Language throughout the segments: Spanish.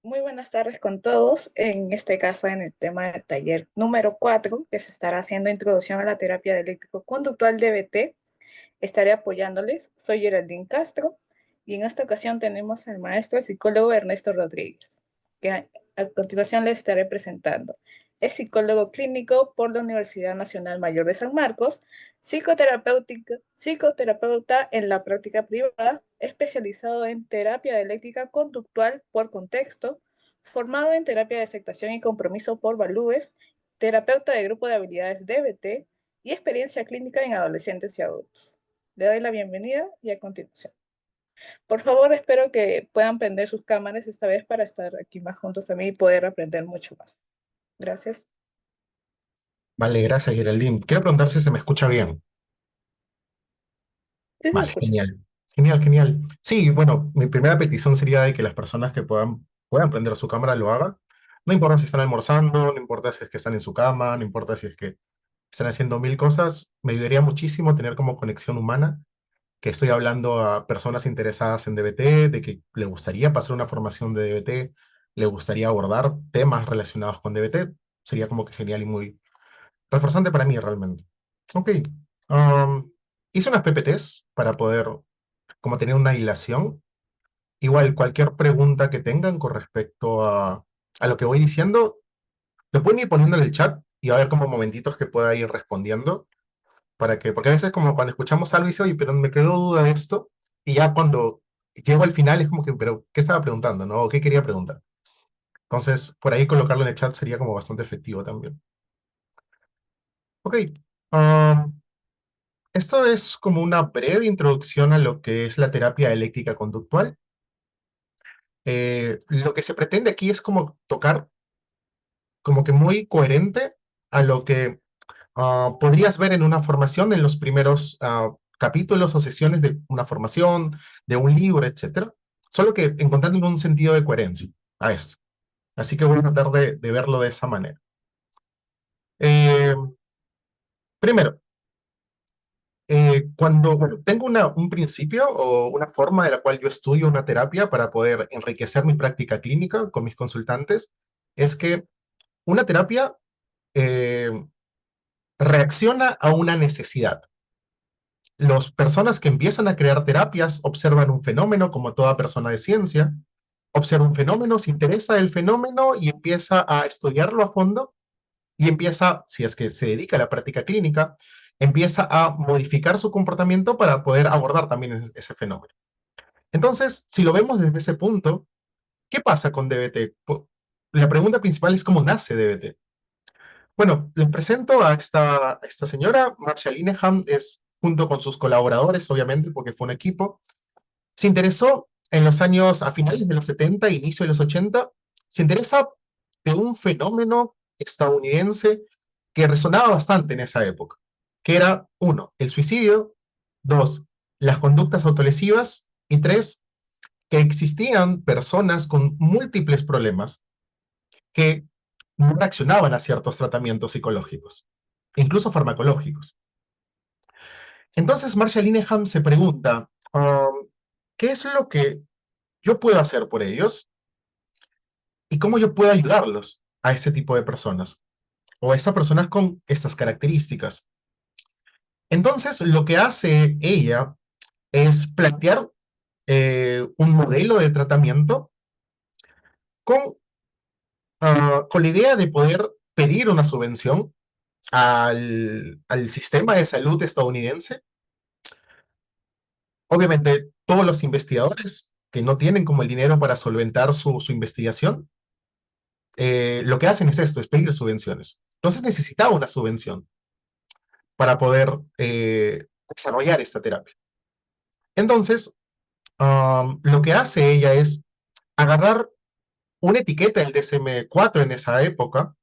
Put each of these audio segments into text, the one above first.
Muy buenas tardes con todos. En este caso, en el tema del taller número 4, que se estará haciendo introducción a la terapia dialéctico-conductual DBT, estaré apoyándoles. Soy Geraldine Castro y en esta ocasión tenemos al maestro psicólogo Ernesto Rodríguez, que a continuación le estaré presentando. Es psicólogo clínico por la Universidad Nacional Mayor de San Marcos, psicoterapeuta en la práctica privada, especializado en terapia dialéctica conductual por contexto, formado en terapia de aceptación y compromiso por Valúes, terapeuta de grupo de habilidades DBT y experiencia clínica en adolescentes y adultos. Le doy la bienvenida y a continuación. Por favor, espero que puedan prender sus cámaras esta vez para estar aquí más juntos también y poder aprender mucho más. Gracias. Vale, gracias, Geraldine. Quiero preguntar si se me escucha bien. Sí, se Vale, escucha. genial. Genial, genial. Sí, bueno, mi primera petición sería de que las personas que puedan prender su cámara lo hagan. No importa si están almorzando, no importa si es que están en su cama, no importa si es que están haciendo mil cosas. Me ayudaría muchísimo tener como conexión humana que estoy hablando a personas interesadas en DBT, de que le gustaría pasar una formación de DBT, le gustaría abordar temas relacionados con DBT. Sería como que genial y muy reforzante para mí realmente. Ok. um, Hice unas PPTs para poder como tener una hilación. Igual, cualquier pregunta que tengan con respecto a lo que voy diciendo, lo pueden ir poniendo en el chat y va a haber como momentitos que pueda ir respondiendo porque a veces como cuando escuchamos algo y dice, oye, pero me quedó duda de esto, y ya cuando llego al final es como que, pero, ¿qué estaba preguntando, no? ¿O qué quería preguntar? Entonces, por ahí colocarlo en el chat sería como bastante efectivo también. Ok. um, Esto es como una breve introducción a lo que es la terapia eléctrica conductual. Lo que se pretende aquí es como tocar como que muy coherente a lo que podrías ver en una formación en los primeros capítulos o sesiones de una formación, de un libro, etcétera. Solo que encontrando un sentido de coherencia a esto. Así que voy a tratar de verlo de esa manera. Eh, Primero, bueno, tengo un principio o una forma de la cual yo estudio una terapia para poder enriquecer mi práctica clínica con mis consultantes, es que una terapia eh, reacciona a una necesidad. Las personas que empiezan a crear terapias observan un fenómeno como toda persona de ciencia, observa un fenómeno, se interesa del fenómeno y empieza a estudiarlo a fondo y empieza, si es que se dedica a la práctica clínica, empieza a modificar su comportamiento para poder abordar también ese fenómeno. Entonces, si lo vemos desde ese punto, ¿qué pasa con DBT? La pregunta principal es cómo nace DBT. Bueno, les presento a esta señora, Marcia Linehan, es junto con sus colaboradores, obviamente, porque fue un equipo. Se interesó en los años, a finales de los 70, inicio de los 80, se interesa de un fenómeno estadounidense que resonaba bastante en esa época, que era, uno, el suicidio, dos, las conductas autolesivas, y tres, que existían personas con múltiples problemas que no reaccionaban a ciertos tratamientos psicológicos, incluso farmacológicos. Entonces Marshall Linehan se pregunta, ¿qué es lo que yo puedo hacer por ellos y cómo yo puedo ayudarlos a ese tipo de personas o a esas personas con estas características? Entonces lo que hace ella es plantear un modelo de tratamiento con, con la idea de poder pedir una subvención al sistema de salud estadounidense. Obviamente, todos los investigadores que no tienen como el dinero para solventar su investigación, lo que hacen es esto, es pedir subvenciones. Entonces necesitaba una subvención para poder desarrollar esta terapia. Entonces, lo que hace ella es agarrar una etiqueta del DSM-4 en esa época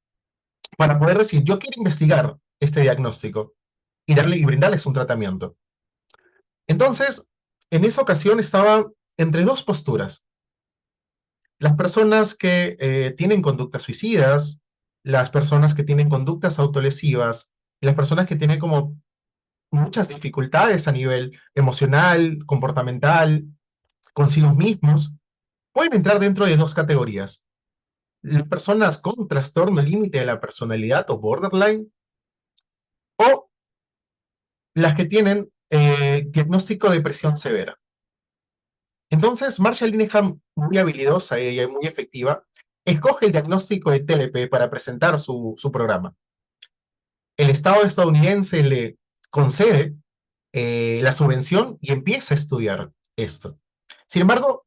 para poder decir, yo quiero investigar este diagnóstico y brindarles un tratamiento. Entonces, en esa ocasión estaba entre dos posturas. Las personas que tienen conductas suicidas, las personas que tienen conductas autolesivas, y las personas que tienen como muchas dificultades a nivel emocional, comportamental, consigo mismos, pueden entrar dentro de dos categorías. las personas con trastorno límite de la personalidad o borderline, o las que tienen diagnóstico de depresión severa. Entonces, Marshall Linehan, muy habilidosa y muy efectiva, escoge el diagnóstico de TLP para presentar su programa. El Estado estadounidense le concede la subvención y empieza a estudiar esto. Sin embargo,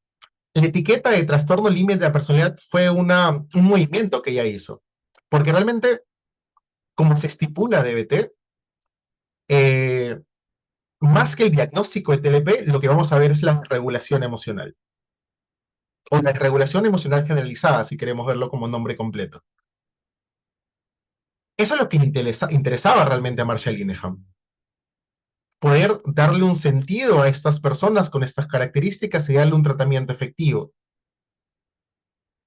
la etiqueta de trastorno límite de la personalidad fue un movimiento que ella hizo, porque realmente, como se estipula DBT, eh, más que el diagnóstico de TLP, lo que vamos a ver es la regulación emocional, o la regulación emocional generalizada, si queremos verlo como nombre completo. Eso es lo que le interesaba realmente a Marshall Linehan, poder darle un sentido a estas personas con estas características y darle un tratamiento efectivo.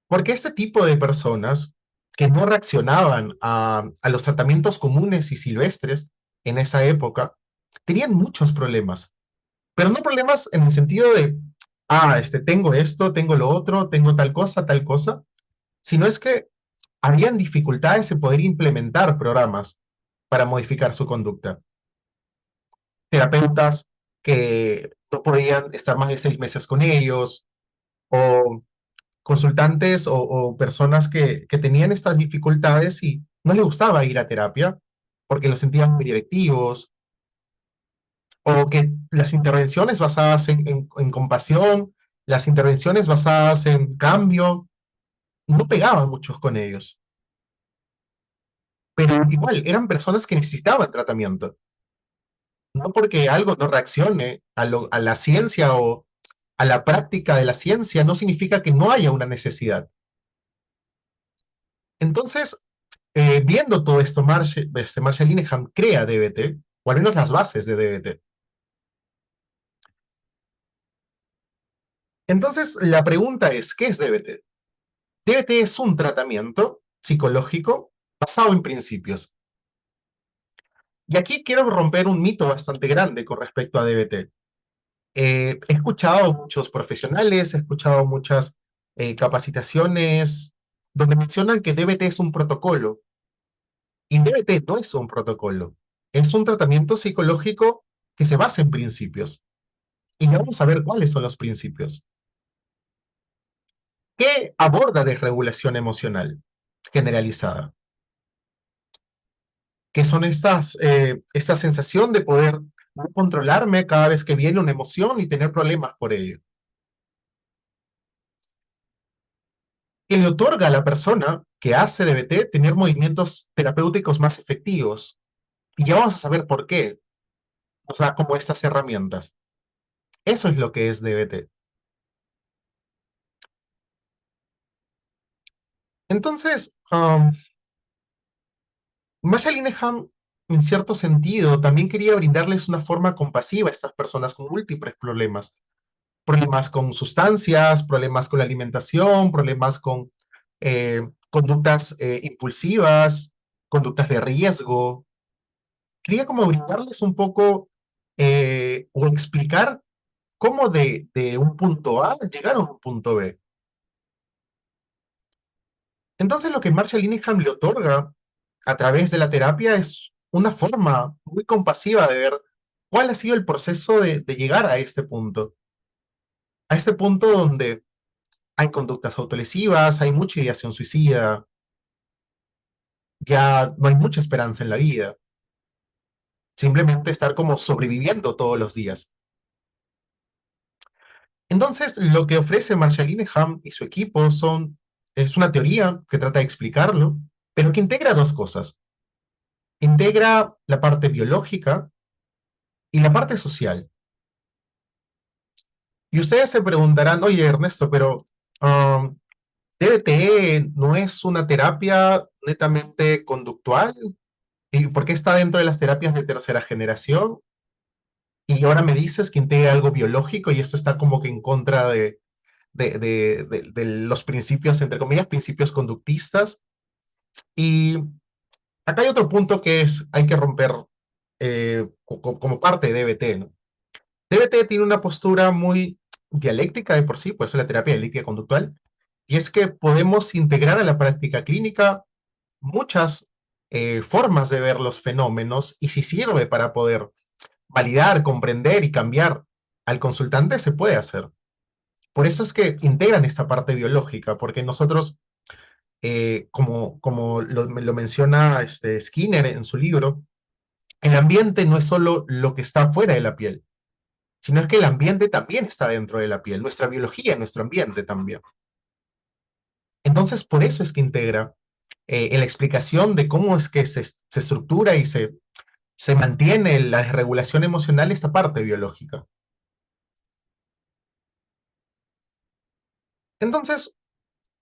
Porque este tipo de personas que no reaccionaban a los tratamientos comunes y silvestres en esa época, tenían muchos problemas, pero no problemas en el sentido de, tengo esto, tengo lo otro, tengo tal cosa, sino es que habían dificultades en poder implementar programas para modificar su conducta. Terapeutas que no podían estar más de 6 meses con ellos, o consultantes o personas que tenían estas dificultades y no les gustaba ir a terapia porque los sentían muy directivos, o que las intervenciones basadas en compasión, las intervenciones basadas en cambio, no pegaban muchos con ellos. Pero igual, eran personas que necesitaban tratamiento. No porque algo no reaccione a la ciencia o a la práctica de la ciencia, no significa que no haya una necesidad. Entonces, viendo todo esto, Marshall Linehan crea DBT, o al menos las bases de DBT. Entonces, la pregunta es, ¿qué es DBT? DBT es un tratamiento psicológico basado en principios. Y aquí quiero romper un mito bastante grande con respecto a DBT. He escuchado a muchos profesionales, he escuchado muchas capacitaciones donde mencionan que DBT es un protocolo. Y DBT no es un protocolo, es un tratamiento psicológico que se basa en principios. Y ya vamos a ver cuáles son los principios. ¿Qué aborda desregulación emocional generalizada? ¿Qué son esta sensación de poder no controlarme cada vez que viene una emoción y tener problemas por ello? Que le otorga a la persona que hace DBT tener movimientos terapéuticos más efectivos. Y ya vamos a saber por qué. O sea, como estas herramientas. Eso es lo que es DBT. Entonces, Masha Linehan, en cierto sentido, también quería brindarles una forma compasiva a estas personas con múltiples problemas. Problemas con sustancias, problemas con la alimentación, problemas con conductas impulsivas, conductas de riesgo. Quería como brindarles un poco o explicar cómo de un punto A llegar a un punto B. Entonces lo que Marshall Linehan le otorga a través de la terapia es una forma muy compasiva de ver cuál ha sido el proceso de llegar a este punto donde hay conductas autolesivas, hay mucha ideación suicida, ya no hay mucha esperanza en la vida, simplemente estar como sobreviviendo todos los días. Entonces, lo que ofrece Marshall Linehan y su equipo es una teoría que trata de explicarlo, pero que integra dos cosas. Integra la parte biológica y la parte social. Y ustedes se preguntarán, oye Ernesto, pero DBT no es una terapia netamente conductual. ¿Y por qué está dentro de las terapias de tercera generación? Y ahora me dices que integra algo biológico y esto está como que en contra de los principios, entre comillas, principios conductistas. Y acá hay otro punto que hay que romper como parte de DBT, ¿no? DBT tiene una postura muy dialéctica de por sí, por eso la terapia dialéctica conductual, Y es que podemos integrar a la práctica clínica muchas formas de ver los fenómenos y si sirve para poder validar, comprender y cambiar al consultante, se puede hacer. Por eso es que integran esta parte biológica, porque nosotros, como lo menciona Skinner en su libro, el ambiente no es solo lo que está fuera de la piel, sino es que el ambiente también está dentro de la piel, nuestra biología, nuestro ambiente también. Entonces, por eso es que integra en la explicación de cómo es que se estructura y se mantiene la desregulación emocional esta parte biológica. Entonces,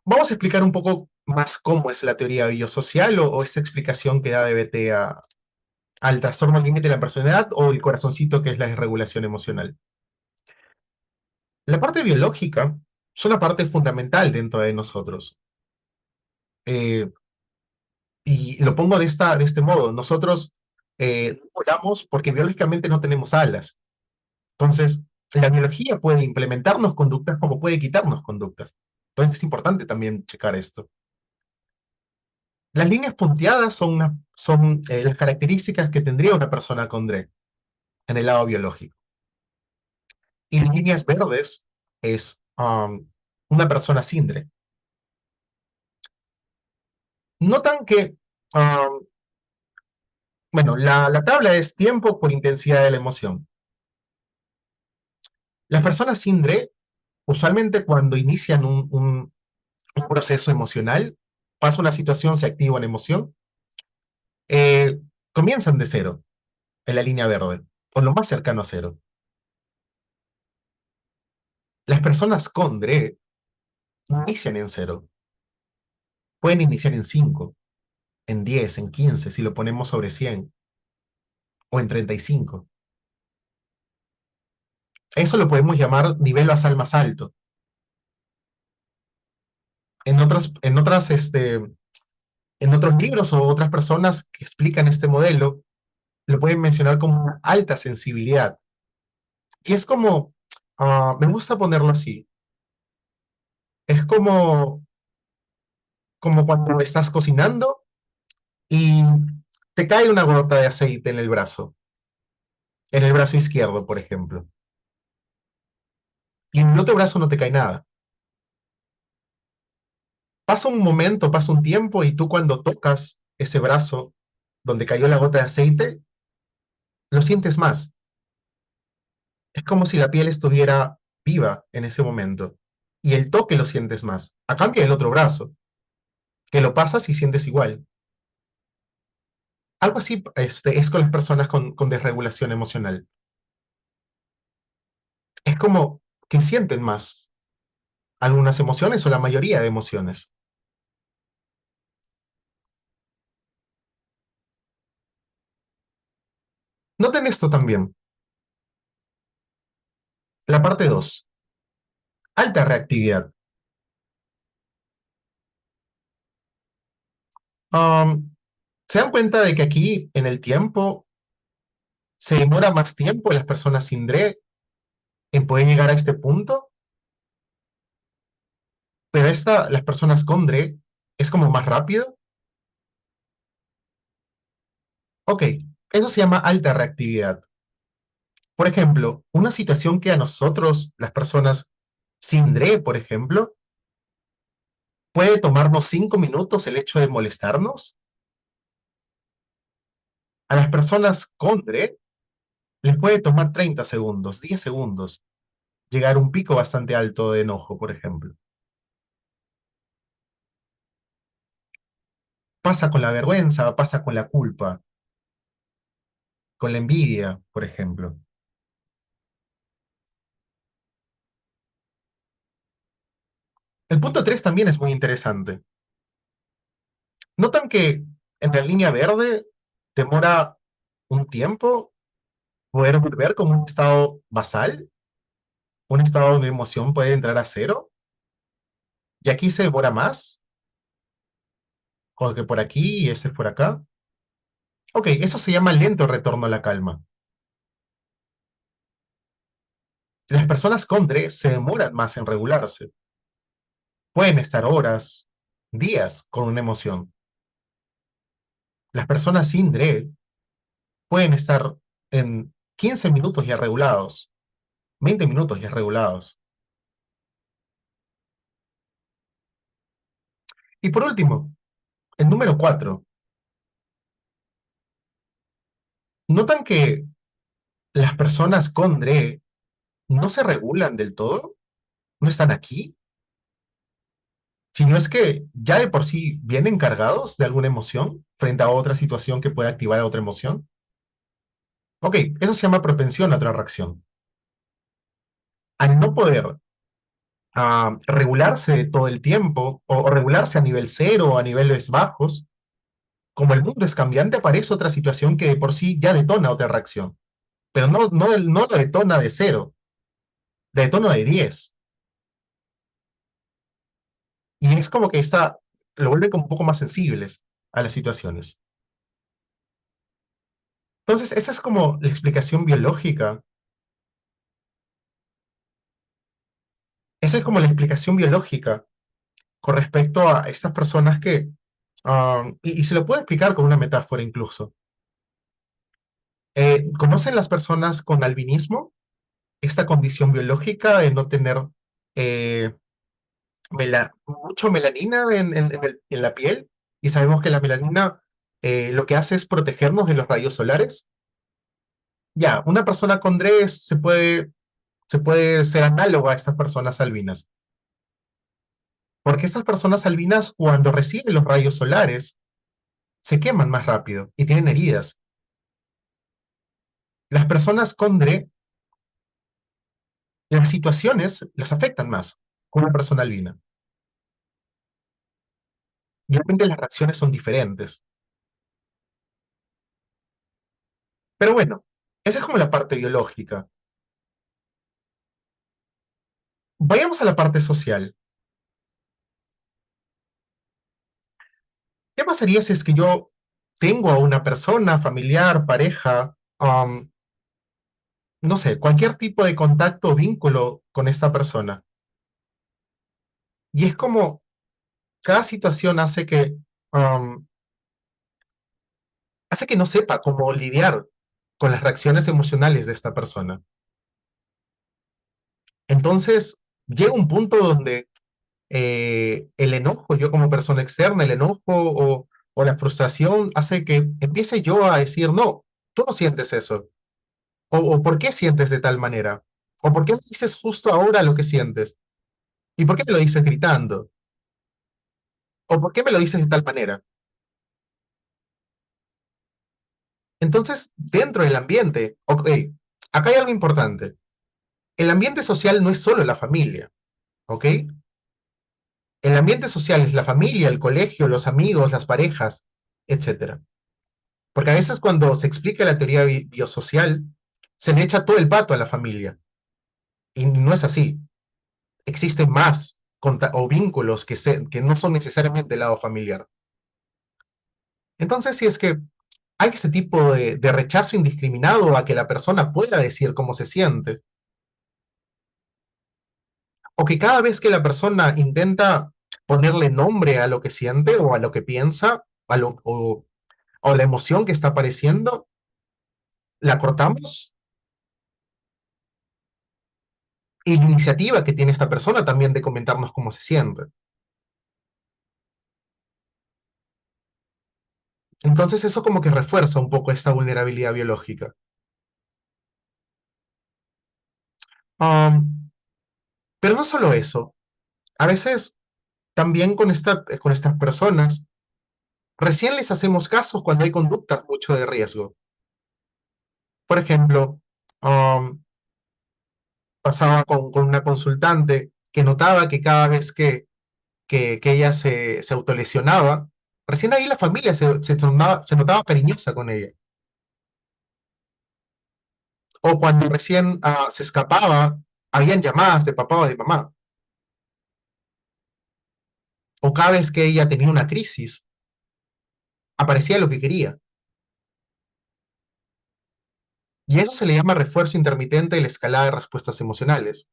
vamos a explicar un poco más cómo es la teoría biosocial o esta explicación que da DBT al trastorno límite de la personalidad o el corazoncito que es la desregulación emocional. La parte biológica es una parte fundamental dentro de nosotros. Eh, y lo pongo de este modo. Nosotros no volamos porque biológicamente no tenemos alas. Entonces, la biología puede implementarnos conductas como puede quitarnos conductas. Entonces, es importante también checar esto. Las líneas punteadas son las características que tendría una persona con DRE en el lado biológico. Y las líneas verdes es una persona sin DRE. Notan que, um, bueno, la tabla es tiempo por intensidad de la emoción. Las personas sin DRE, usualmente cuando inician un proceso emocional, pasa una situación, se activa una emoción, eh, comienzan de cero en la línea verde, o lo más cercano a cero. Las personas con DRE inician en cero, pueden iniciar en 5, en 10, en 15, si lo ponemos sobre 100, o en 35. Eso lo podemos llamar nivel basal más alto. En otros libros o otras personas que explican este modelo, lo pueden mencionar como una alta sensibilidad. Y es como, me gusta ponerlo así, es como cuando estás cocinando y te cae una gota de aceite en el brazo izquierdo, por ejemplo, y en el otro brazo no te cae nada. Pasa un momento, pasa un tiempo y tú cuando tocas ese brazo donde cayó la gota de aceite, lo sientes más. Es como si la piel estuviera viva en ese momento y el toque lo sientes más. A cambio del otro brazo, que lo pasas y sientes igual. Algo así es con las personas con desregulación emocional. Es como que sienten más algunas emociones o la mayoría de emociones. Noten esto también. La parte 2, alta reactividad. Um, ¿Se dan cuenta de que aquí en el tiempo se demora más tiempo las personas sin DRE en poder llegar a este punto? Pero las personas con DRE es como más rápido. Ok, eso se llama alta reactividad. Por ejemplo, una situación que a nosotros, las personas sin DRE, por ejemplo, puede tomarnos 5 minutos el hecho de molestarnos. A las personas con DRE les puede tomar 30 segundos, 10 segundos, llegar a un pico bastante alto de enojo, por ejemplo. Pasa con la vergüenza, pasa con la culpa, con la envidia, por ejemplo. El punto 3 también es muy interesante. ¿Notan que en la línea verde demora un tiempo poder volver como un estado basal? Un estado de emoción puede entrar a cero y aquí se demora más, como que por aquí y este es por acá. Ok, eso se llama lento retorno a la calma. Las personas con DRE se demoran más en regularse. pueden estar horas, días con una emoción. Las personas sin DRE pueden estar en 15 minutos ya regulados, 20 minutos ya regulados. Y por último, el número 4. ¿Notan que las personas con DRE no se regulan del todo? ¿No están aquí? Sino es que ya de por sí vienen cargados de alguna emoción frente a otra situación que puede activar a otra emoción. Ok, eso se llama propensión a otra reacción. Al no poder regularse todo el tiempo o regularse a nivel cero o a niveles bajos, como el mundo es cambiante, aparece otra situación que de por sí ya detona otra reacción. Pero no lo detona de cero, detona de 10. Y es como que lo vuelve como un poco más sensibles a las situaciones. Entonces, esa es como la explicación biológica. Esa es como la explicación biológica con respecto a estas personas que, y se lo puedo explicar con una metáfora incluso. ¿Conocen las personas con albinismo? Esta condición biológica de no tener eh, mucho melanina en la piel, y sabemos que la melanina lo que hace es protegernos de los rayos solares. Ya, una persona con DRES se puede ser análoga a estas personas albinas, porque estas personas albinas cuando reciben los rayos solares se queman más rápido y tienen heridas. Las personas con DRE, las situaciones las afectan más con una persona albina. Y obviamente las reacciones son diferentes. Pero bueno, esa es como la parte biológica. Vayamos a la parte social. ¿Qué pasaría si es que yo tengo a una persona, familiar, pareja, no sé, cualquier tipo de contacto o vínculo con esta persona? Y es como cada situación um, hace que no sepa cómo lidiar con las reacciones emocionales de esta persona. Entonces, llega un punto donde el enojo, yo como persona externa, el enojo o la frustración hace que empiece yo a decir, no, tú no sientes eso. O ¿por qué sientes de tal manera? ¿O por qué me dices justo ahora lo que sientes? ¿Y por qué me lo dices gritando? ¿O por qué me lo dices de tal manera? Entonces, dentro del ambiente, ok, acá hay algo importante. El ambiente social no es solo la familia, ¿ok? El ambiente social es la familia, el colegio, los amigos, las parejas, etcétera. Porque a veces cuando se explica la teoría biosocial, se le echa todo el pato a la familia. Y no es así. Existen más o vínculos que no son necesariamente del lado familiar. Entonces, si es que hay ese tipo de rechazo indiscriminado a que la persona pueda decir cómo se siente, o que cada vez que la persona intenta ponerle nombre a lo que siente o a lo que piensa, o la emoción que está apareciendo, la cortamos, y la iniciativa que tiene esta persona también de comentarnos cómo se siente. Entonces eso como que refuerza un poco esta vulnerabilidad biológica. Um, pero no solo eso, a veces también con estas personas, recién les hacemos caso cuando hay conductas mucho de riesgo. Por ejemplo, um, pasaba con una consultante que notaba que cada vez que ella se autolesionaba, recién ahí la familia se notaba cariñosa con ella. O cuando recién se escapaba, habían llamadas de papá o de mamá. O cada vez que ella tenía una crisis, aparecía lo que quería. Y eso se le llama refuerzo intermitente de la escalada de respuestas emocionales.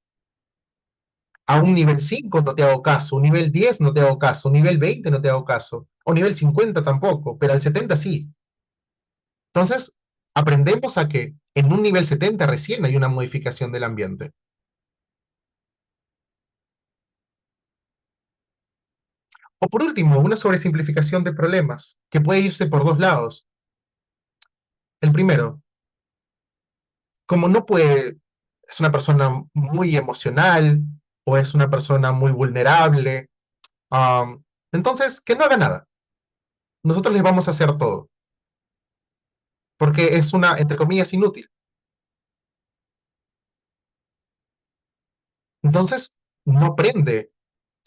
A un nivel 5 no te hago caso, un nivel 10 no te hago caso, un nivel 20 no te hago caso, o nivel 50 tampoco, pero al 70 sí. Entonces, aprendemos a que en un nivel 70 recién hay una modificación del ambiente. O por último, una sobresimplificación de problemas, que puede irse por dos lados. El primero, como no puede, es una persona muy emocional o es una persona muy vulnerable, entonces que no haga nada. Nosotros les vamos a hacer todo, porque es una, entre comillas, inútil. Entonces, no aprende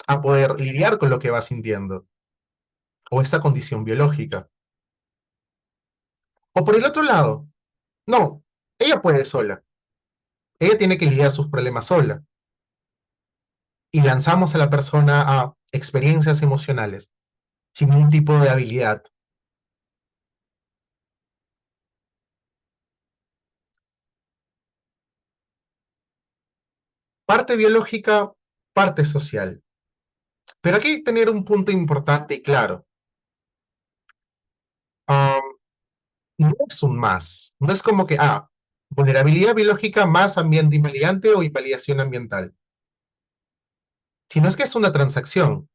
a poder lidiar con lo que va sintiendo o esa condición biológica. O por el otro lado, no, ella puede sola, ella tiene que lidiar sus problemas sola y lanzamos a la persona a experiencias emocionales sin ningún tipo de habilidad. Parte biológica, parte social. Pero aquí hay que tener un punto importante y claro. Um, no es un más. No es como que, vulnerabilidad biológica más ambiente invalidante o invalidación ambiental. Sino es que es una transacción.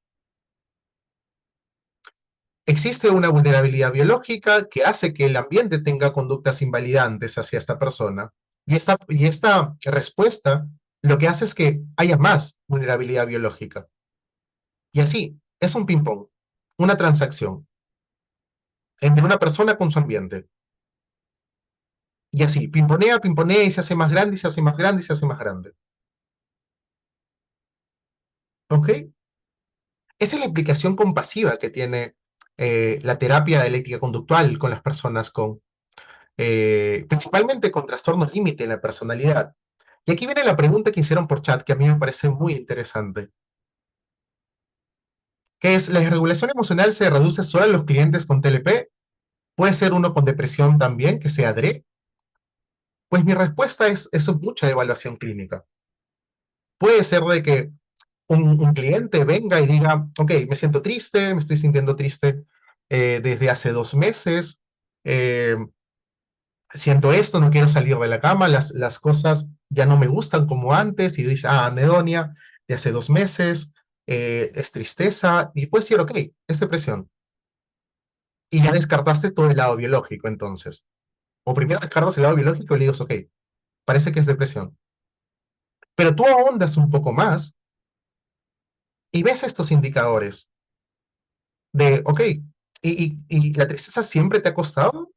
Existe una vulnerabilidad biológica que hace que el ambiente tenga conductas invalidantes hacia esta persona. Y esta respuesta lo que hace es que haya más vulnerabilidad biológica. Y así, es un ping-pong, una transacción entre una persona con su ambiente. Y así, pimponea y se hace más grande y se hace más grande y se hace más grande. ¿Ok? Esa es la implicación compasiva que tiene la terapia dialéctica conductual con las personas con, principalmente con trastornos límite en la personalidad. Y aquí viene la pregunta que hicieron por chat, que a mí me parece muy interesante, que es, ¿la desregulación emocional se reduce solo a los clientes con TLP? ¿Puede ser uno con depresión también, que sea DRE? Pues mi respuesta es mucha evaluación clínica. Puede ser de que un cliente venga y diga, ok, me siento triste, me estoy sintiendo triste desde hace 2 meses, eh, siento esto, no quiero salir de la cama, las cosas ya no me gustan como antes, y dice, anedonia de hace 2 meses, es tristeza, y puedes decir, ok, es depresión. Y ya descartaste todo el lado biológico, entonces. O primero descartas el lado biológico y le dices, ok, parece que es depresión. Pero tú ahondas un poco más y ves estos indicadores de, ok, ¿y la tristeza siempre te ha costado?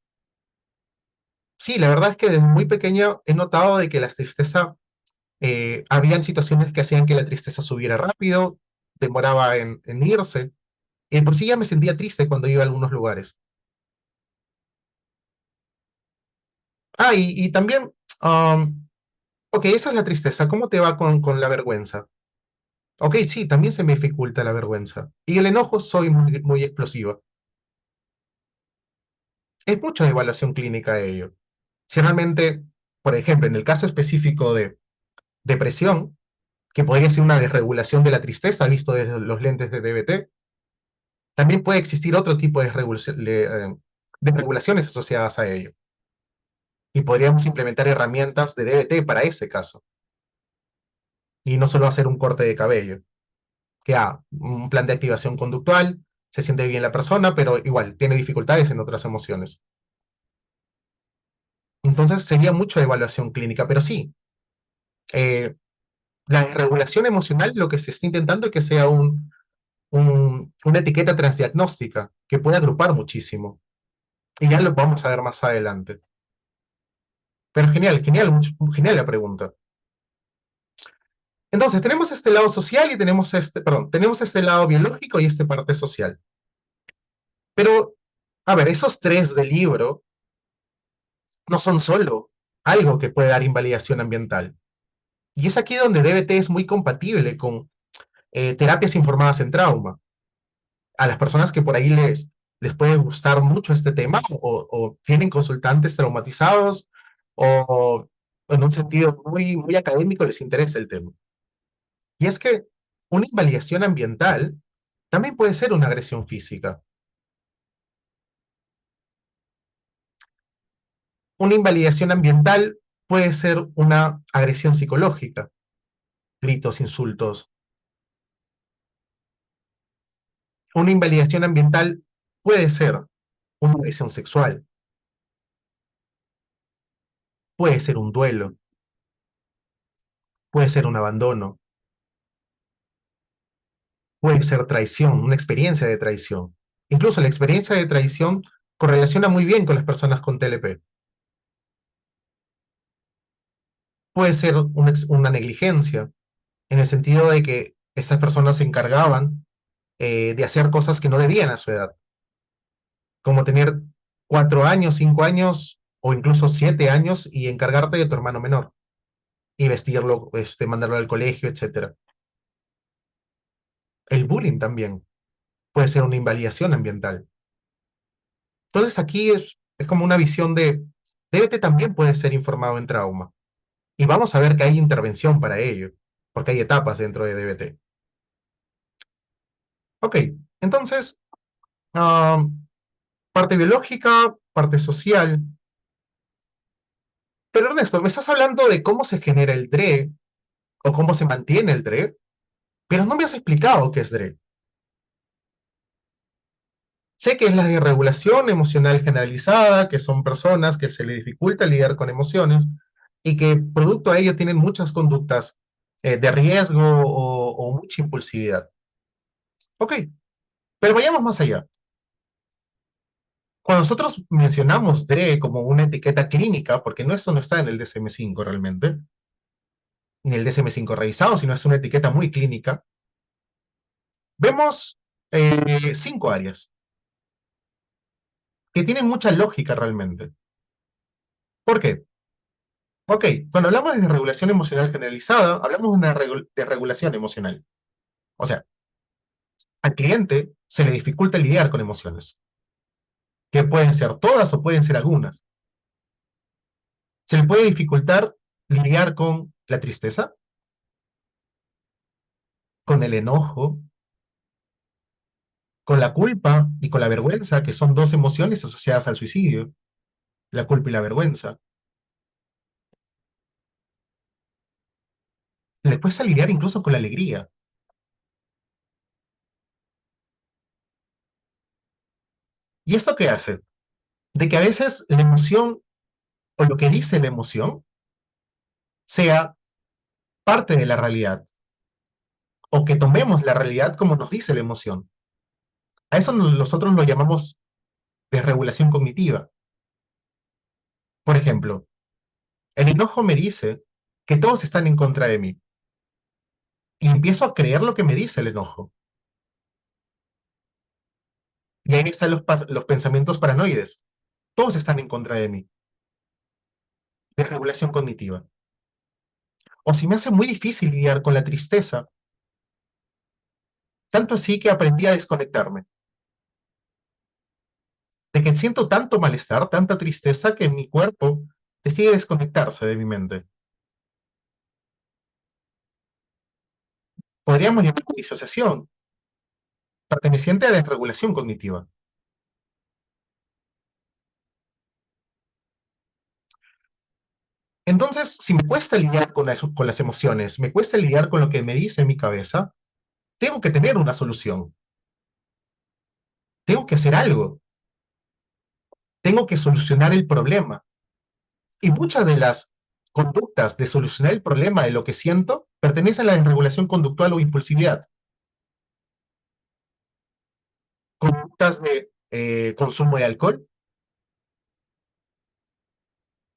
Sí, la verdad es que desde muy pequeña he notado de que la tristeza, habían situaciones que hacían que la tristeza subiera rápido, demoraba en irse, y por sí ya me sentía triste cuando iba a algunos lugares. Y también, um, ok, esa es la tristeza, ¿cómo te va con la vergüenza? Ok, sí, también se me dificulta la vergüenza. Y el enojo soy muy, muy explosiva. Es mucha evaluación clínica de ello. Si realmente, por ejemplo, en el caso específico de depresión, que podría ser una desregulación de la tristeza visto desde los lentes de DBT, también puede existir otro tipo de regulaciones asociadas a ello. Y podríamos implementar herramientas de DBT para ese caso. Y no solo hacer un corte de cabello. Que un plan de activación conductual, se siente bien la persona, pero igual tiene dificultades en otras emociones. Entonces sería mucho de evaluación clínica, pero sí, eh, la regulación emocional lo que se está intentando es que sea una etiqueta transdiagnóstica que puede agrupar muchísimo. Y ya lo vamos a ver más adelante. Pero genial, genial, genial la pregunta. Entonces, tenemos este lado social y tenemos perdón, tenemos este lado biológico y esta parte social. Pero, a ver, esos tres del libro no son solo algo que puede dar invalidación ambiental. Y es aquí donde DBT es muy compatible con terapias informadas en trauma. A las personas que por ahí les puede gustar mucho este tema o tienen consultantes traumatizados o en un sentido muy, muy académico les interesa el tema. Y es que una invalidación ambiental también puede ser una agresión física. Una invalidación ambiental puede ser una agresión psicológica, gritos, insultos. Una invalidación ambiental puede ser una agresión sexual, puede ser un duelo, puede ser un abandono, puede ser traición, una experiencia de traición. Incluso la experiencia de traición correlaciona muy bien con las personas con TLP. Puede ser una negligencia, en el sentido de que estas personas se encargaban de hacer cosas que no debían a su edad, como tener 4 años, 5 años o incluso 7 años y encargarte de tu hermano menor y vestirlo, mandarlo al colegio, etcétera. El bullying también puede ser una invalidación ambiental. Entonces aquí es como una visión de DBT también puede ser informado en trauma. Y vamos a ver que hay intervención para ello, porque hay etapas dentro de DBT. Ok, entonces, parte biológica, parte social. Pero Ernesto, me estás hablando de cómo se genera el DRE o cómo se mantiene el DRE, pero no me has explicado qué es DRE. Sé que es la desregulación emocional generalizada, que son personas que se les dificulta lidiar con emociones y que producto de ello tienen muchas conductas de riesgo o mucha impulsividad. Ok, pero vayamos más allá. Cuando nosotros mencionamos DRE como una etiqueta clínica, porque eso no está en el DSM-5 realmente, ni el DSM-5 revisado, sino es una etiqueta muy clínica, vemos 5 áreas que tienen mucha lógica realmente. ¿Por qué? Ok, cuando hablamos de regulación emocional generalizada, hablamos de una regulación emocional. O sea, al cliente se le dificulta lidiar con emociones, que pueden ser todas o pueden ser algunas. Se le puede dificultar lidiar con la tristeza, con el enojo, con la culpa y con la vergüenza, que son dos emociones asociadas al suicidio, la culpa y la vergüenza. Le puedes lidiar incluso con la alegría. ¿Y esto qué hace? De que a veces la emoción o lo que dice la emoción sea parte de la realidad, o que tomemos la realidad como nos dice la emoción. A eso nosotros lo llamamos desregulación cognitiva. Por ejemplo, el enojo me dice que todos están en contra de mí, y empiezo a creer lo que me dice el enojo. Y ahí están los pensamientos paranoides. Todos están en contra de mí. Desregulación cognitiva. O si me hace muy difícil lidiar con la tristeza, tanto así que aprendí a desconectarme. De que siento tanto malestar, tanta tristeza, que mi cuerpo decide desconectarse de mi mente. Podríamos llamar disociación, perteneciente a desregulación cognitiva. Entonces, si me cuesta lidiar con las emociones, me cuesta lidiar con lo que me dice mi cabeza, tengo que tener una solución, tengo que hacer algo, tengo que solucionar el problema. Y muchas de las conductas de solucionar el problema de lo que siento pertenecen a la desregulación conductual o impulsividad. Conductas de consumo de alcohol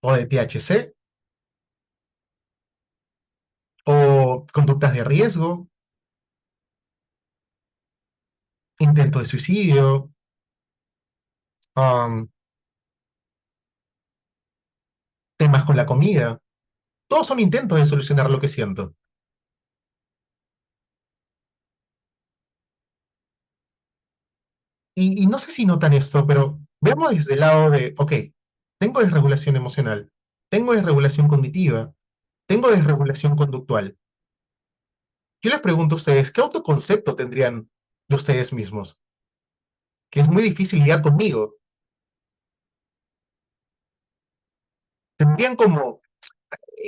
o de THC, o conductas de riesgo, intento de suicidio, um, temas con la comida. Todos son intentos de solucionar lo que siento. Y no sé si notan esto, pero veamos desde el lado de, ok, tengo desregulación emocional, tengo desregulación cognitiva, tengo desregulación conductual. yo les pregunto a ustedes, ¿qué autoconcepto tendrían de ustedes mismos? Que es muy difícil lidiar conmigo. ¿Tendrían como,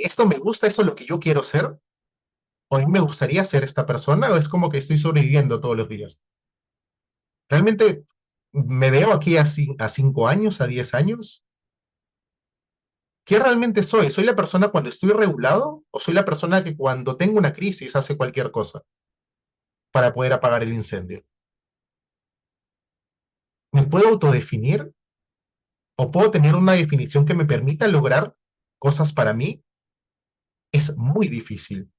esto me gusta, eso es lo que yo quiero ser? ¿O a mí me gustaría ser esta persona? ¿O es como que estoy sobreviviendo todos los días? ¿Realmente me veo aquí a 5 años, a 10 años? ¿Qué realmente soy? ¿Soy la persona cuando estoy regulado o soy la persona que cuando tengo una crisis hace cualquier cosa para poder apagar el incendio? ¿Me puedo autodefinir o puedo tener una definición que me permita lograr cosas para mí? Es muy difícil.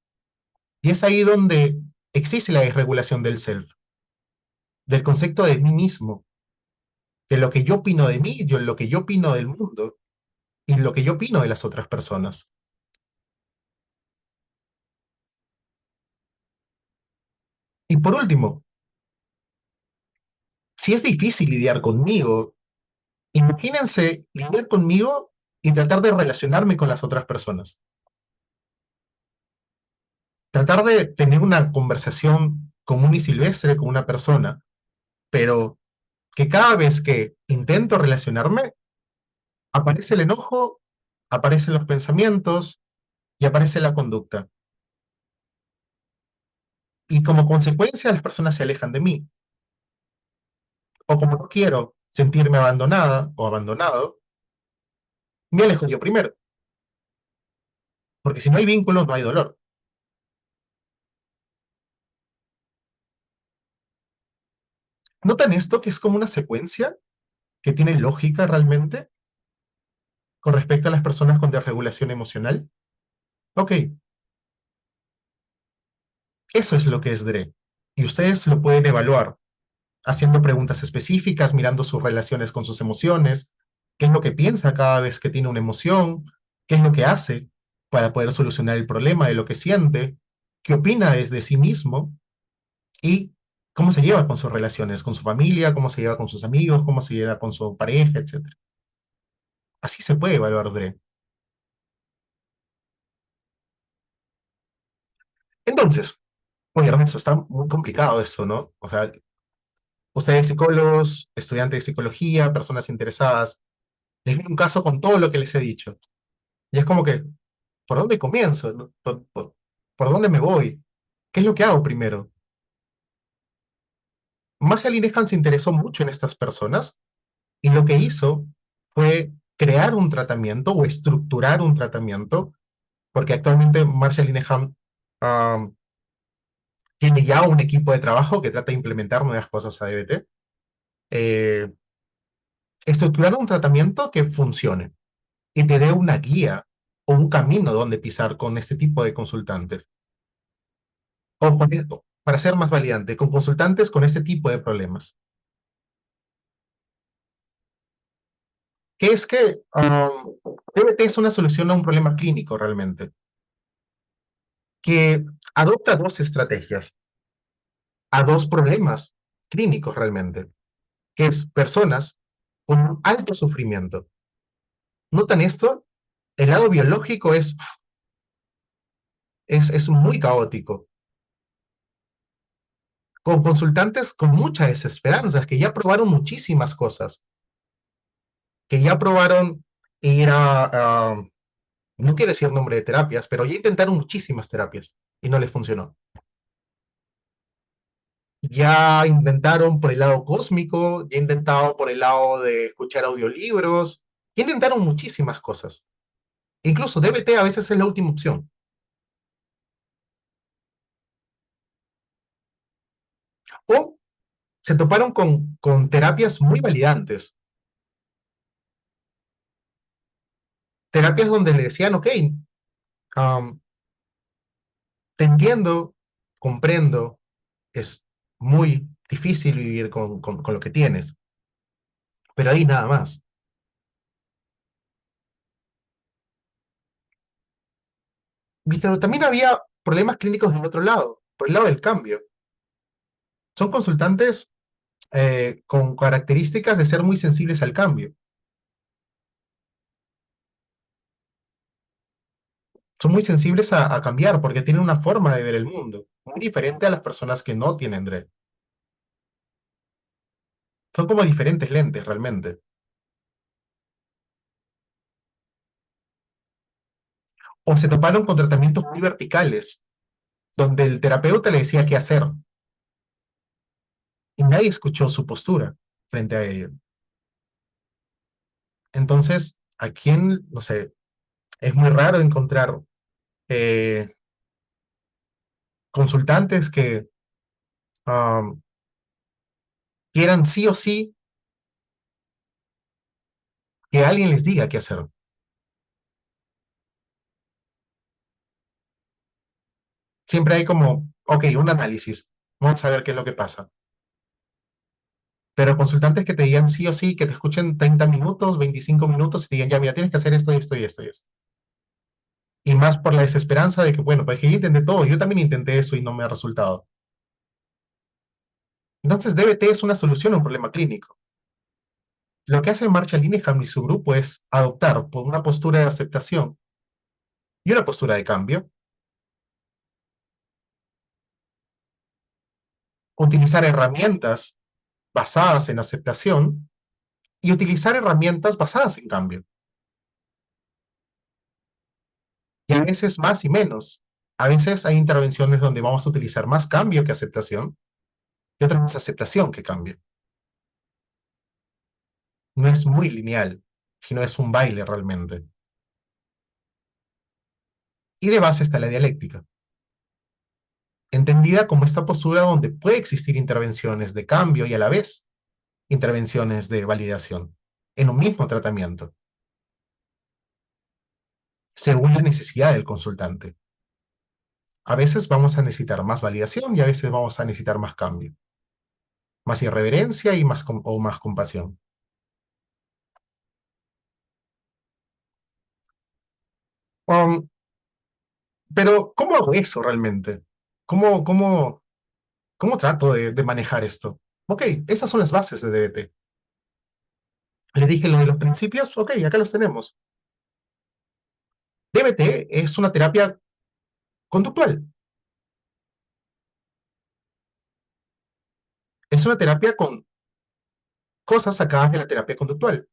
Y es ahí donde existe la desregulación del self, del concepto de mí mismo, de lo que yo opino de mí, de lo que yo opino del mundo y lo que yo opino de las otras personas. Y por último, si es difícil lidiar conmigo, imagínense lidiar conmigo y tratar de relacionarme con las otras personas. Tratar de tener una conversación común y silvestre con una persona, pero que cada vez que intento relacionarme, aparece el enojo, aparecen los pensamientos y aparece la conducta. Y como consecuencia, las personas se alejan de mí. O como no quiero sentirme abandonada o abandonado, me alejo yo primero. Porque si no hay vínculo, no hay dolor. ¿Notan esto que es como una secuencia que tiene lógica realmente con respecto a las personas con desregulación emocional? Ok, eso es lo que es DRE. Y ustedes lo pueden evaluar haciendo preguntas específicas, mirando sus relaciones con sus emociones, qué es lo que piensa cada vez que tiene una emoción, qué es lo que hace para poder solucionar el problema de lo que siente, qué opina desde sí mismo y cómo se lleva con sus relaciones, con su familia, cómo se lleva con sus amigos, cómo se lleva con su pareja, etcétera. Así se puede evaluar DRE. Entonces, oye, Ernesto, está muy complicado esto, ¿no? O sea, ustedes psicólogos, estudiantes de psicología, personas interesadas, les doy un caso con todo lo que les he dicho. Y es como que, ¿por dónde comienzo? ¿No? ¿Por dónde me voy? ¿Qué es lo que hago primero? Marshall Linehan se interesó mucho en estas personas y lo que hizo fue crear un tratamiento o estructurar un tratamiento, porque actualmente Marshall Linehan um, tiene ya un equipo de trabajo que trata de implementar nuevas cosas a DBT. Eh, Estructurar un tratamiento que funcione y te dé una guía o un camino donde pisar con este tipo de consultantes. O con esto, para ser más valiente, con consultantes con este tipo de problemas. Que es que DBT es una solución a un problema clínico realmente, que adopta dos estrategias a dos problemas clínicos realmente, que es personas con un alto sufrimiento. ¿Notan esto? El lado biológico es muy caótico, con consultantes con muchas desesperanzas, que ya probaron muchísimas cosas, que ya probaron ir no quiero decir nombre de terapias, pero ya intentaron muchísimas terapias y no les funcionó. Ya intentaron por el lado cósmico, ya intentaron por el lado de escuchar audiolibros, ya intentaron muchísimas cosas. Incluso DBT a veces es la última opción. O se toparon con terapias muy validantes, terapias donde le decían, ok, um, te entiendo, comprendo, es muy difícil vivir con lo que tienes, pero ahí nada más. Pero también había problemas clínicos del otro lado, por el lado del cambio. Son consultantes con características de ser muy sensibles al cambio. son muy sensibles a cambiar porque tienen una forma de ver el mundo muy diferente a las personas que no tienen DRE. Son como diferentes lentes realmente. O se toparon con tratamientos muy verticales, donde el terapeuta le decía qué hacer y nadie escuchó su postura frente a ello. Entonces, aquí no sé, es muy raro encontrar eh, consultantes que um, quieran sí o sí que alguien les diga qué hacer. Siempre hay como, ok, un análisis, vamos a ver qué es lo que pasa. Pero consultantes que te digan sí o sí, que te escuchen 30 minutos, 25 minutos y te digan, ya, mira, tienes que hacer esto y esto y esto y esto. Y más por la desesperanza de que, bueno, pues que yo intenté todo, yo también intenté eso y no me ha resultado. Entonces, DBT es una solución a un problema clínico. Lo que hace Marshall Linehan y su grupo es adoptar por una postura de aceptación y una postura de cambio, utilizar herramientas basadas en aceptación y utilizar herramientas basadas en cambio. Y a veces más y menos. A veces hay intervenciones donde vamos a utilizar más cambio que aceptación y otras más aceptación que cambio. No es muy lineal, sino es un baile realmente. Y de base está la dialéctica, entendida como esta postura donde puede existir intervenciones de cambio y a la vez intervenciones de validación en un mismo tratamiento, según la necesidad del consultante. A veces vamos a necesitar más validación y a veces vamos a necesitar más cambio, más irreverencia y o más compasión. Um, pero, ¿cómo hago eso realmente? ¿Cómo, cómo, cómo trato de manejar esto? Ok, esas son las bases de DBT. Le dije lo de los principios, ok, acá los tenemos. DBT es una terapia conductual. Es una terapia con cosas sacadas de la terapia conductual.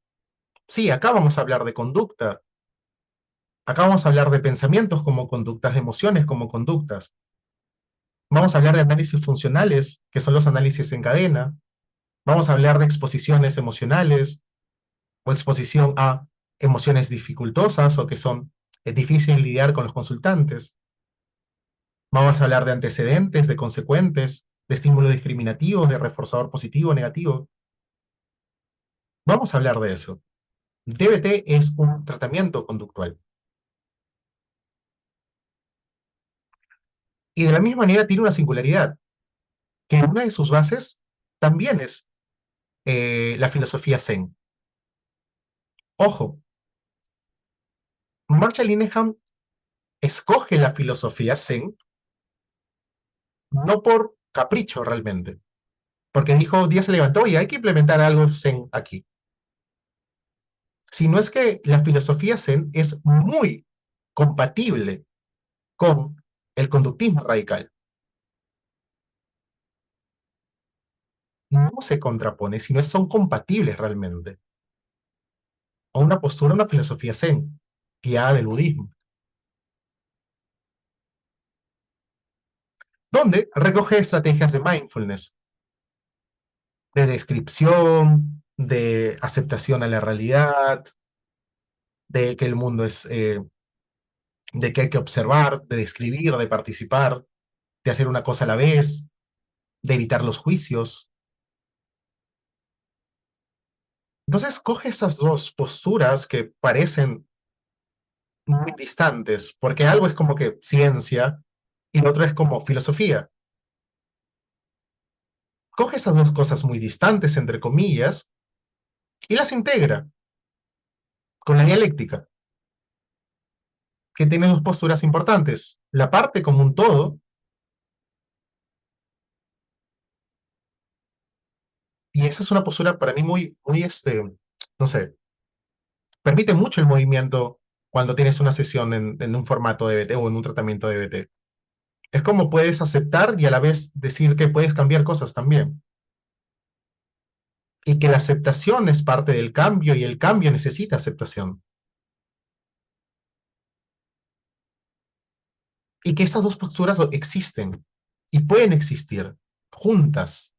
Sí, acá vamos a hablar de conducta. Acá vamos a hablar de pensamientos como conductas, de emociones como conductas. Vamos a hablar de análisis funcionales, que son los análisis en cadena. Vamos a hablar de exposiciones emocionales o exposición a emociones dificultosas o que son difíciles lidiar con los consultantes. Vamos a hablar de antecedentes, de consecuentes, de estímulos discriminativos, de reforzador positivo o negativo. Vamos a hablar de eso. DBT es un tratamiento conductual. Y de la misma manera tiene una singularidad, que una de sus bases también es la filosofía Zen. Ojo, Marshall Linehan escoge la filosofía Zen no por capricho realmente, porque dijo, un día se levantó y hay que implementar algo Zen aquí. Sino es que la filosofía Zen es muy compatible con el conductismo radical. No se contrapone, sino son compatibles realmente. O una postura, una filosofía Zen, guiada del budismo, donde recoge estrategias de mindfulness, de descripción, de aceptación a la realidad, de que el mundo es, de que hay que observar, de describir, de participar, de hacer una cosa a la vez, de evitar los juicios. Entonces coge esas dos posturas que parecen muy distantes, porque algo es como que ciencia y lo otro es como filosofía. Coge esas dos cosas muy distantes, entre comillas, y las integra con la dialéctica, que tiene dos posturas importantes. La parte como un todo, y esa es una postura para mí muy, muy, no sé, permite mucho el movimiento, cuando tienes una sesión en un formato DBT o en un tratamiento DBT. Es como puedes aceptar y a la vez decir que puedes cambiar cosas también. Y que la aceptación es parte del cambio y el cambio necesita aceptación. Y que esas dos posturas existen y pueden existir juntas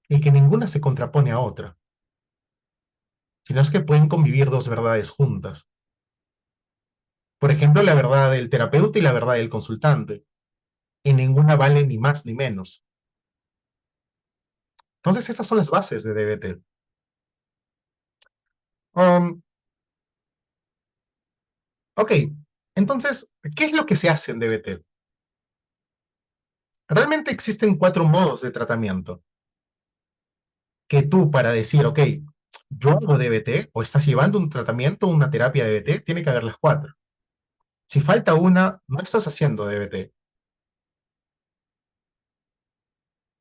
y que ninguna se contrapone a otra, sino es que pueden convivir dos verdades juntas. Por ejemplo, la verdad del terapeuta y la verdad del consultante. Y ninguna vale ni más ni menos. Entonces, esas son las bases de DBT. Um, ok, entonces, ¿qué es lo que se hace en DBT? Realmente existen cuatro modos de tratamiento. Que tú para decir, ok, yo hago DBT o estás llevando un tratamiento, una terapia DBT, tiene que haber las cuatro. Si falta una, no estás haciendo DBT,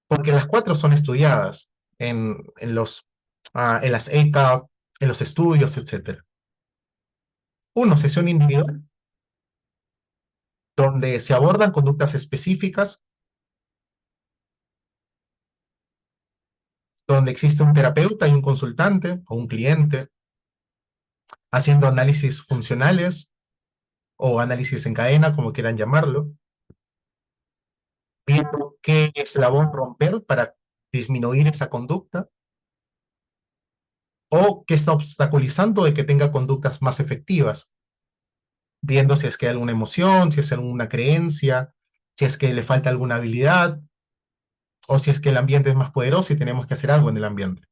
porque las cuatro son estudiadas en las ECA, en los estudios, etcétera. Uno, sesión individual, donde se abordan conductas específicas, donde existe un terapeuta y un consultante o un cliente, haciendo análisis funcionales o análisis en cadena, como quieran llamarlo, viendo qué eslabón romper para disminuir esa conducta o qué está obstaculizando de que tenga conductas más efectivas, viendo si es que hay alguna emoción, si es alguna creencia, si es que le falta alguna habilidad o si es que el ambiente es más poderoso y tenemos que hacer algo en el ambiente.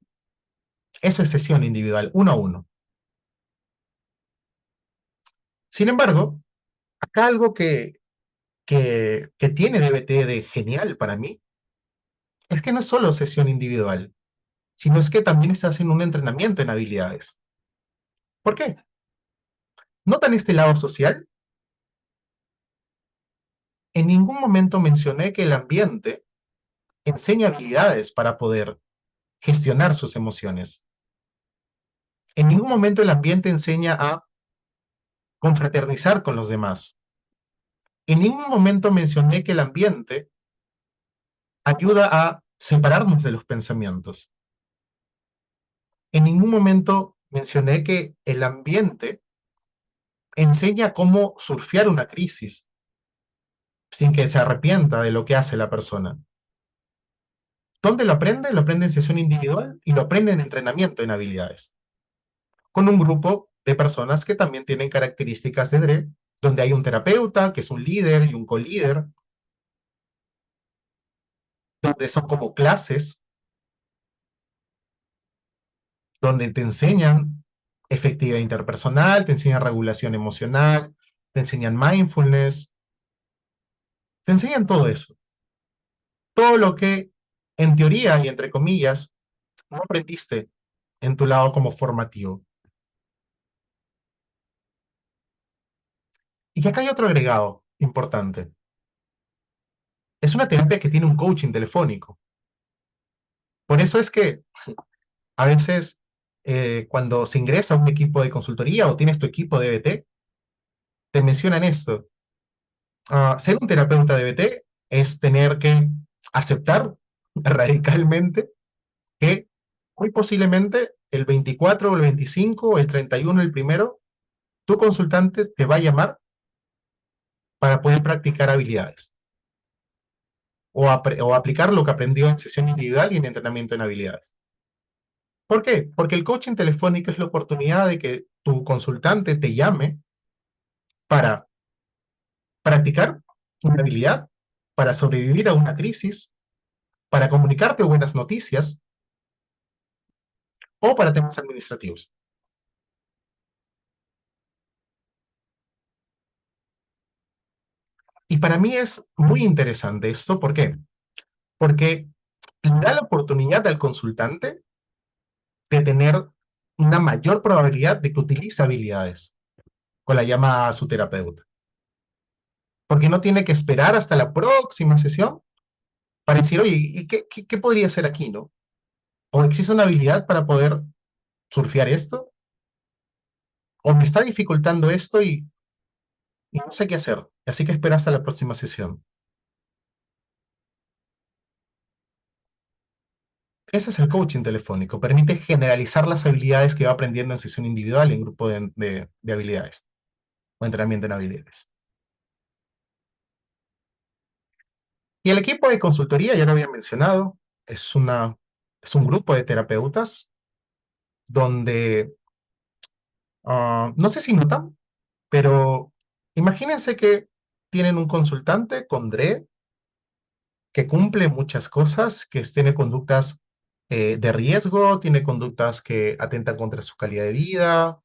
Eso es sesión individual, uno a uno. Sin embargo, acá algo que tiene DBT de genial para mí es que no es solo sesión individual, sino es que también se hace un entrenamiento en habilidades. ¿Por qué? ¿Notan este lado social? En ningún momento mencioné que el ambiente enseña habilidades para poder gestionar sus emociones. En ningún momento el ambiente enseña a confraternizar con los demás. En ningún momento mencioné que el ambiente ayuda a separarnos de los pensamientos. En ningún momento mencioné que el ambiente enseña cómo surfear una crisis sin que se arrepienta de lo que hace la persona. ¿Dónde lo aprende? Lo aprende en sesión individual y lo aprende en entrenamiento en habilidades, con un grupo de personas que también tienen características de DRE, donde hay un terapeuta, que es un líder y un co-líder, donde son como clases, donde te enseñan efectividad interpersonal, te enseñan regulación emocional, te enseñan mindfulness, te enseñan todo eso. Todo lo que, en teoría y entre comillas, no aprendiste en tu lado como formativo. Y que acá hay otro agregado importante. Es una terapia que tiene un coaching telefónico. Por eso es que a veces cuando se ingresa a un equipo de consultoría o tienes tu equipo de DBT, te mencionan esto. Ser un terapeuta de DBT es tener que aceptar radicalmente que muy posiblemente el 24 o el 25 o el 31 el primero, tu consultante te va a llamar para poder practicar habilidades o aplicar lo que aprendió en sesión individual y en entrenamiento en habilidades. ¿Por qué? Porque el coaching telefónico es la oportunidad de que tu consultante te llame para practicar una habilidad, para sobrevivir a una crisis, para comunicarte buenas noticias o para temas administrativos. Y para mí es muy interesante esto, ¿por qué? Porque le da la oportunidad al consultante de tener una mayor probabilidad de que utilice habilidades con la llamada a su terapeuta. Porque no tiene que esperar hasta la próxima sesión para decir, oye, ¿y qué podría hacer aquí, no? ¿O existe una habilidad para poder surfear esto? o me está dificultando esto y no sé qué hacer. Así que espera hasta la próxima sesión. Ese es el coaching telefónico. Permite generalizar las habilidades que va aprendiendo en sesión individual y en grupo de habilidades o entrenamiento en habilidades. Y el equipo de consultoría, ya lo había mencionado, es un grupo de terapeutas donde, no sé si notan, pero imagínense que tienen un consultante con DRE que cumple muchas cosas, que tiene conductas de riesgo, tiene conductas que atentan contra su calidad de vida,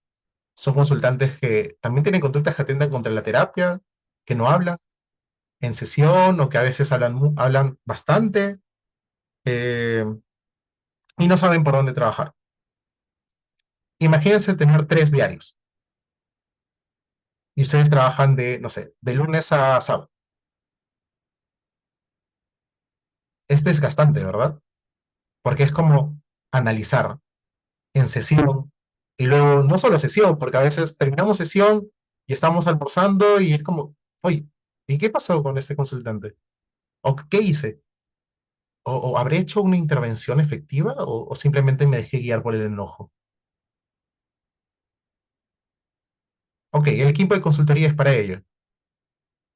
son consultantes que también tienen conductas que atentan contra la terapia, que no hablan en sesión o que a veces hablan bastante eh, y no saben por dónde trabajar. Imagínense tener 3 diarios y ustedes trabajan de, no sé, de lunes a sábado. Es desgastante, ¿verdad? Porque es como analizar en sesión y luego no solo sesión, porque a veces terminamos sesión y estamos almorzando y es como, oye, ¿y qué pasó con este consultante? ¿O qué hice? ¿O habré hecho una intervención efectiva o simplemente me dejé guiar por el enojo? Ok, el equipo de consultoría es para ello.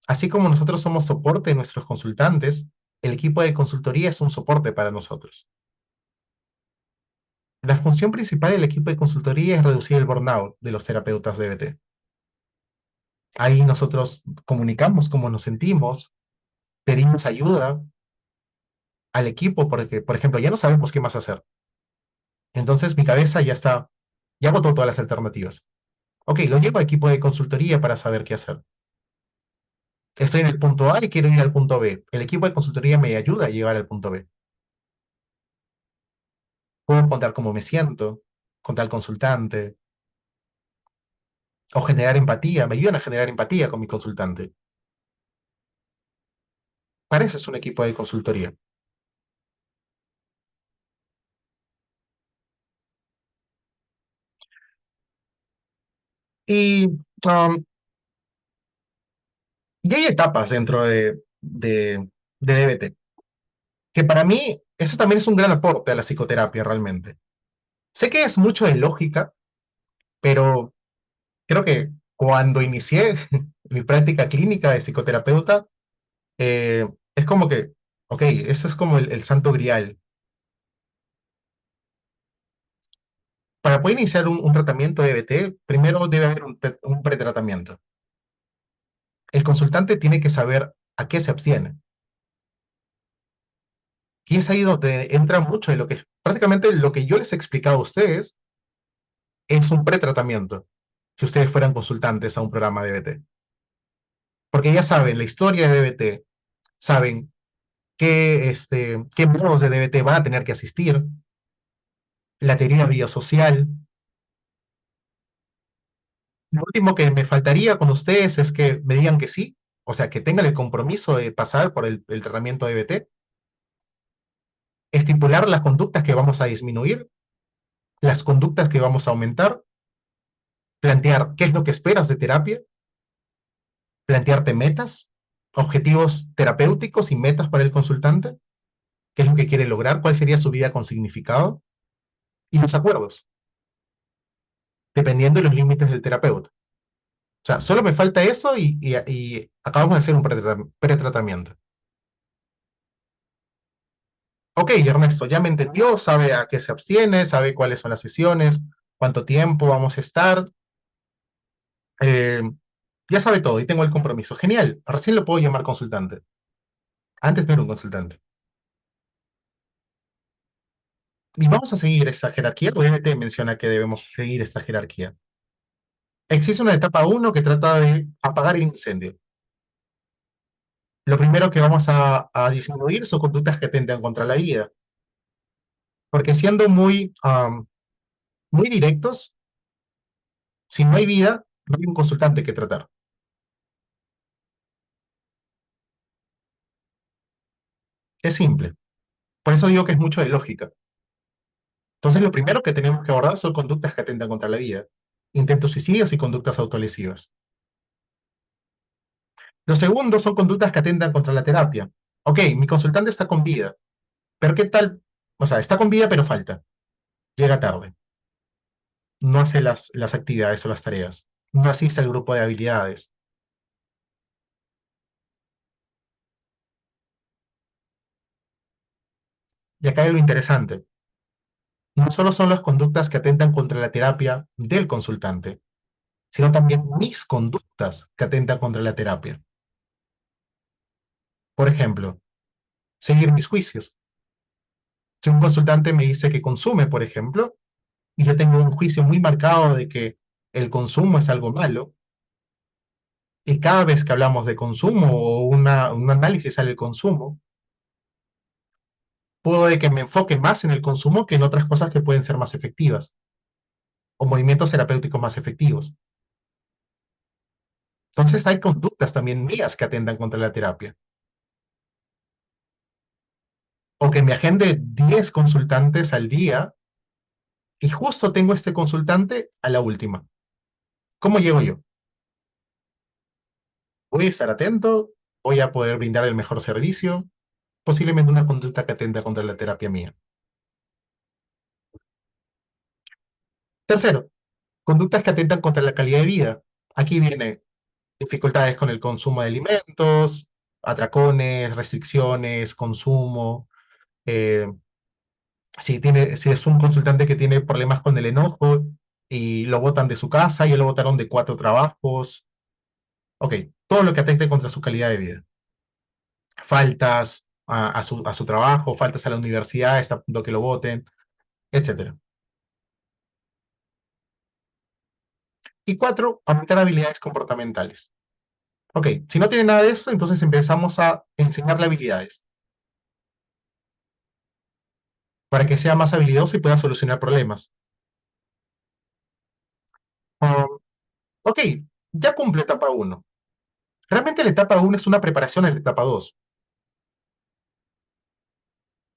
Así como nosotros somos soporte de nuestros consultantes, el equipo de consultoría es un soporte para nosotros. La función principal del equipo de consultoría es reducir el burnout de los terapeutas de DBT. Ahí nosotros comunicamos cómo nos sentimos, pedimos ayuda al equipo porque, por ejemplo, ya no sabemos qué más hacer. Entonces mi cabeza ya está, ya agotó todas las alternativas. Ok, lo llevo al equipo de consultoría para saber qué hacer. Estoy en el punto A y quiero ir al punto B. El equipo de consultoría me ayuda a llegar al punto B. Puedo contar cómo me siento, contar al consultante, o generar empatía. Me ayudan a generar empatía con mi consultante. Para eso es un equipo de consultoría. Y, um, y hay etapas dentro de DBT, que para mí eso también es un gran aporte a la psicoterapia realmente. Sé que es mucho de lógica, pero creo que cuando inicié mi práctica clínica de psicoterapeuta, es como que, ok, eso es como el santo grial. Para poder iniciar un tratamiento de EBT, primero debe haber un pretratamiento. El consultante tiene que saber a qué se abstiene. Y es ahí donde entra mucho de lo que, prácticamente lo que yo les he explicado a ustedes, es un pretratamiento, si ustedes fueran consultantes a un programa de EBT. Porque ya saben la historia de DBT, saben qué modos de DBT van a tener que asistir, la teoría biosocial. Lo último que me faltaría con ustedes es que me digan que sí, o sea, que tengan el compromiso de pasar por el tratamiento de DBT, estipular las conductas que vamos a disminuir, las conductas que vamos a aumentar, plantear qué es lo que esperas de terapia, plantearte metas, objetivos terapéuticos y metas para el consultante, qué es lo que quiere lograr, cuál sería su vida con significado, y los acuerdos, dependiendo de los límites del terapeuta. O sea, solo me falta eso y acabamos de hacer un pretratamiento. Ok, Ernesto, ya me entendió, sabe a qué se abstiene, sabe cuáles son las sesiones, cuánto tiempo vamos a estar, eh, ya sabe todo y tengo el compromiso. Genial, recién lo puedo llamar consultante. Antes no era un consultante. Y vamos a seguir esa jerarquía, obviamente menciona que debemos seguir esta jerarquía. Existe una etapa uno que trata de apagar el incendio. Lo primero que vamos a disminuir son conductas que tendan contra la vida, porque siendo muy directos, si no hay vida, no hay un consultante que tratar. Es simple. Por eso digo que es mucho de lógica. Entonces, lo primero que tenemos que abordar son conductas que atentan contra la vida. intentos suicidios y conductas autolesivas. Los segundos son conductas que atentan contra la terapia. Ok, mi consultante está con vida, pero ¿qué tal? O sea, está con vida, pero falta. Llega tarde. No hace las actividades o las tareas. No asiste al grupo de habilidades. Y acá hay lo interesante. No solo son las conductas que atentan contra la terapia del consultante, sino también mis conductas que atentan contra la terapia. Por ejemplo, seguir mis juicios. Si un consultante me dice que consume, por ejemplo, y yo tengo un juicio muy marcado de que el consumo es algo malo, y cada vez que hablamos de consumo o un análisis sale el consumo, puede que me enfoque más en el consumo que en otras cosas que pueden ser más efectivas, o movimientos terapéuticos más efectivos. Entonces hay conductas también mías que atendan contra la terapia. O que me agende 10 consultantes al día y justo tengo este consultante a la última. ¿Cómo llego yo? Voy a estar atento, voy a poder brindar el mejor servicio, posiblemente una conducta que atenta contra la terapia mía. Tercero, conductas que atentan contra la calidad de vida. Aquí viene dificultades con el consumo de alimentos, atracones, restricciones, consumo. eh, si es un consultante que tiene problemas con el enojo y lo botan de su casa y lo botaron de 4 trabajos. Ok, todo lo que atente contra su calidad de vida. Faltas a su trabajo, faltas a la universidad, está a punto que lo voten, etcétera. Y cuatro, aumentar habilidades comportamentales. Ok, si no tiene nada de eso, entonces empezamos a enseñarle habilidades para que sea más habilidoso y pueda solucionar problemas. Um, ok, ya cumple etapa uno. Realmente la etapa uno es una preparación a la etapa 2,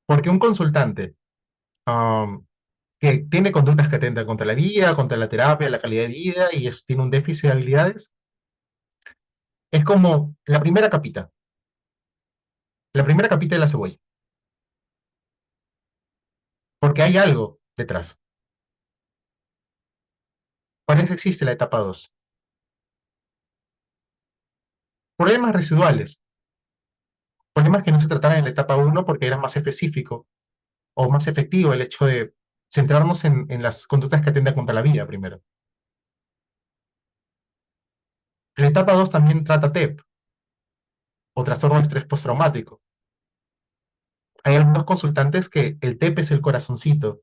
porque un consultante um, que tiene conductas que atentan contra la vida, contra la terapia, la calidad de vida y tiene un déficit de habilidades, es como la primera capita de la cebolla, porque hay algo detrás. Para eso existe la etapa 2. Problemas residuales, problemas que no se trataban en la etapa uno porque era más específico o más efectivo el hecho de centrarnos en las conductas que atentan contra la vida primero. La etapa 2 también trata TEP, o trastorno de estrés postraumático. Hay algunos consultantes que el TEP es el corazoncito,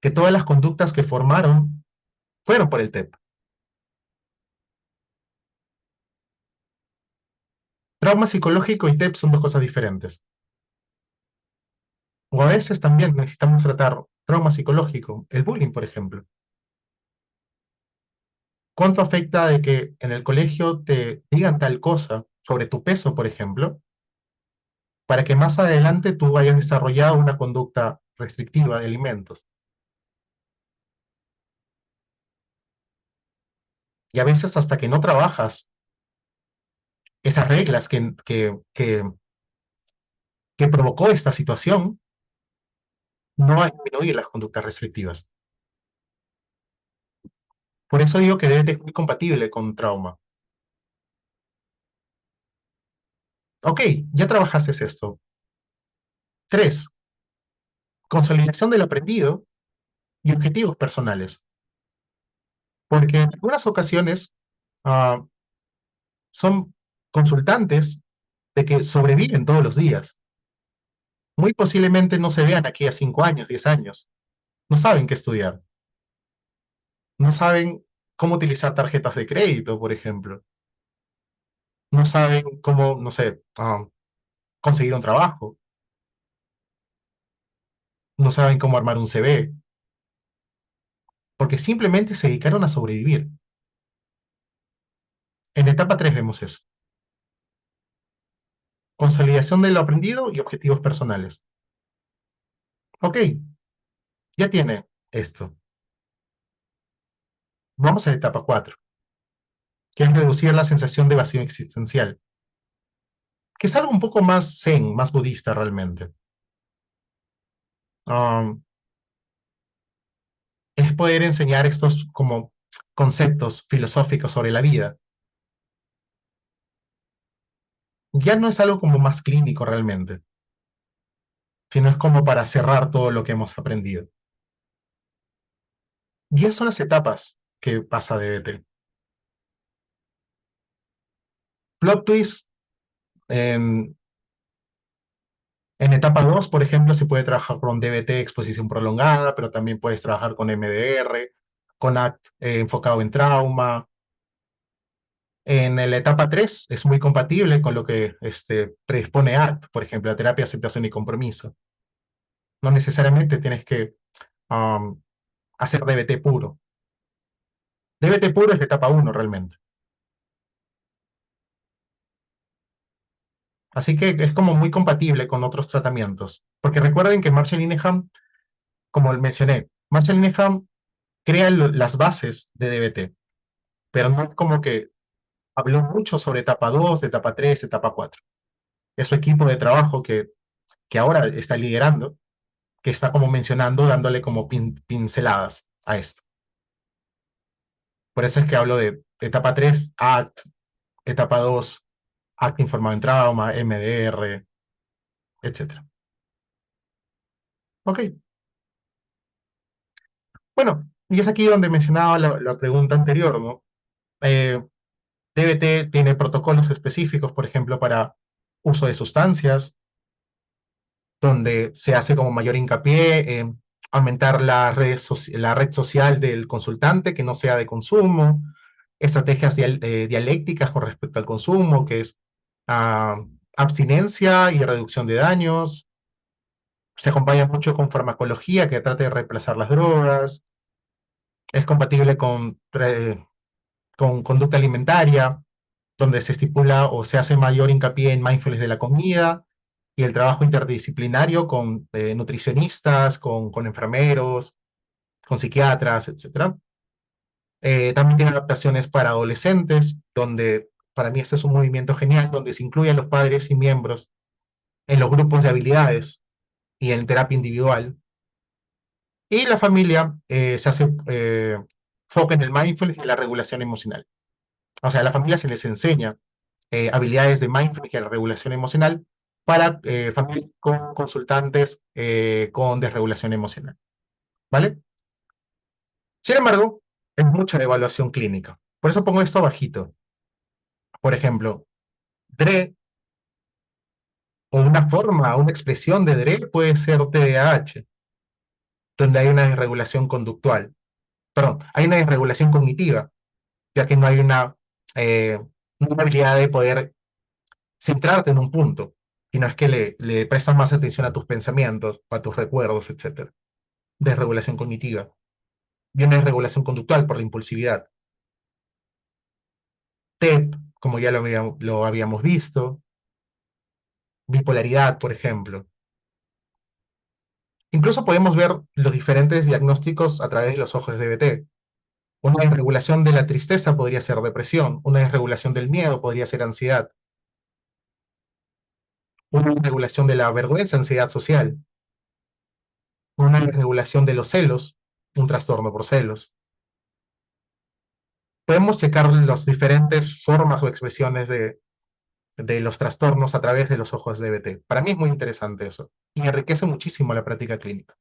que todas las conductas que formaron fueron por el TEP. Trauma psicológico y TEP son dos cosas diferentes. O a veces también necesitamos tratar trauma psicológico, el bullying, por ejemplo. ¿Cuánto afecta de que en el colegio te digan tal cosa sobre tu peso, por ejemplo, para que más adelante tú hayas desarrollado una conducta restrictiva de alimentos? Y a veces hasta que no trabajas esas reglas que provocó esta situación, no va a disminuir las conductas restrictivas. Por eso digo que debe ser muy compatible con trauma. Ok, ya trabajaste esto. Tres, consolidación del aprendido y objetivos personales. Porque en algunas ocasiones ah, son consultantes de que sobreviven todos los días. Muy posiblemente no se vean aquí a 5 años, 10 años. No saben qué estudiar. No saben cómo utilizar tarjetas de crédito, por ejemplo. No saben cómo, no sé, conseguir un trabajo. No saben cómo armar un CV. Porque simplemente se dedicaron a sobrevivir. En etapa 3 vemos eso. Consolidación de lo aprendido y objetivos personales. Ok, ya tiene esto. Vamos a la etapa 4, que es reducir la sensación de vacío existencial, que es algo un poco más zen, más budista realmente. Um, es poder enseñar estos como conceptos filosóficos sobre la vida. Ya no es algo como más clínico realmente, sino es como para cerrar todo lo que hemos aprendido. Y esas son las etapas que pasa DBT. Plot twist, en, en etapa 2, por ejemplo, se puede trabajar con DBT exposición prolongada, pero también puedes trabajar con MDR, con ACT enfocado en trauma. En la etapa 3 es muy compatible con lo que predispone ACT, por ejemplo, la terapia de aceptación y compromiso. No necesariamente tienes que um, hacer DBT puro. DBT puro es la etapa 1 realmente. Así que es como muy compatible con otros tratamientos. Porque recuerden que Marshall Linehan, como mencioné, Marshall Linehan crea las bases de DBT, pero no es como que habló mucho sobre etapa 2, etapa 3, etapa 4. Es su equipo de trabajo que ahora está liderando, que está como mencionando, dándole como pinceladas a esto. Por eso es que hablo de etapa 3, ACT, etapa 2, ACT informado en trauma, MDR, etc. Ok, bueno, y es aquí donde mencionaba la pregunta anterior, ¿no? DBT tiene protocolos específicos, por ejemplo, para uso de sustancias, donde se hace como mayor hincapié en aumentar la red social del consultante, que no sea de consumo, estrategias dialécticas con respecto al consumo, que es ah, abstinencia y reducción de daños. Se acompaña mucho con farmacología que trata de reemplazar las drogas. Es compatible con conducta alimentaria, donde se estipula o se hace mayor hincapié en mindfulness de la comida y el trabajo interdisciplinario con nutricionistas, con enfermeros, con psiquiatras, etcétera. También tiene adaptaciones para adolescentes, donde para mí este es un movimiento genial, donde se incluyen los padres y miembros en los grupos de habilidades y en terapia individual. Y la familia se hace foco en el mindfulness y la regulación emocional. O sea, a la familia se les enseña habilidades de mindfulness y la regulación emocional para familias con consultantes con desregulación emocional. ¿Vale? Sin embargo, es mucha evaluación clínica. Por eso pongo esto abajito. Por ejemplo, DRE o una forma, una expresión de DRE puede ser TDAH, donde hay una desregulación conductual. Perdón, hay una desregulación cognitiva, ya que no hay eh, una habilidad de poder centrarte en un punto, y no es que le prestas más atención a tus pensamientos, a tus recuerdos, etcétera. Desregulación cognitiva. Viene desregulación conductual por la impulsividad. TEP, como ya lo habíamos visto. Bipolaridad, por ejemplo. Incluso podemos ver los diferentes diagnósticos a través de los ojos de DBT. Una desregulación de la tristeza podría ser depresión, una desregulación del miedo podría ser ansiedad, una desregulación de la vergüenza, ansiedad social, una desregulación de los celos, un trastorno por celos. Podemos checar las diferentes formas o expresiones de los trastornos a través de los ojos de DBT. Para mí es muy interesante eso y enriquece muchísimo la práctica clínica.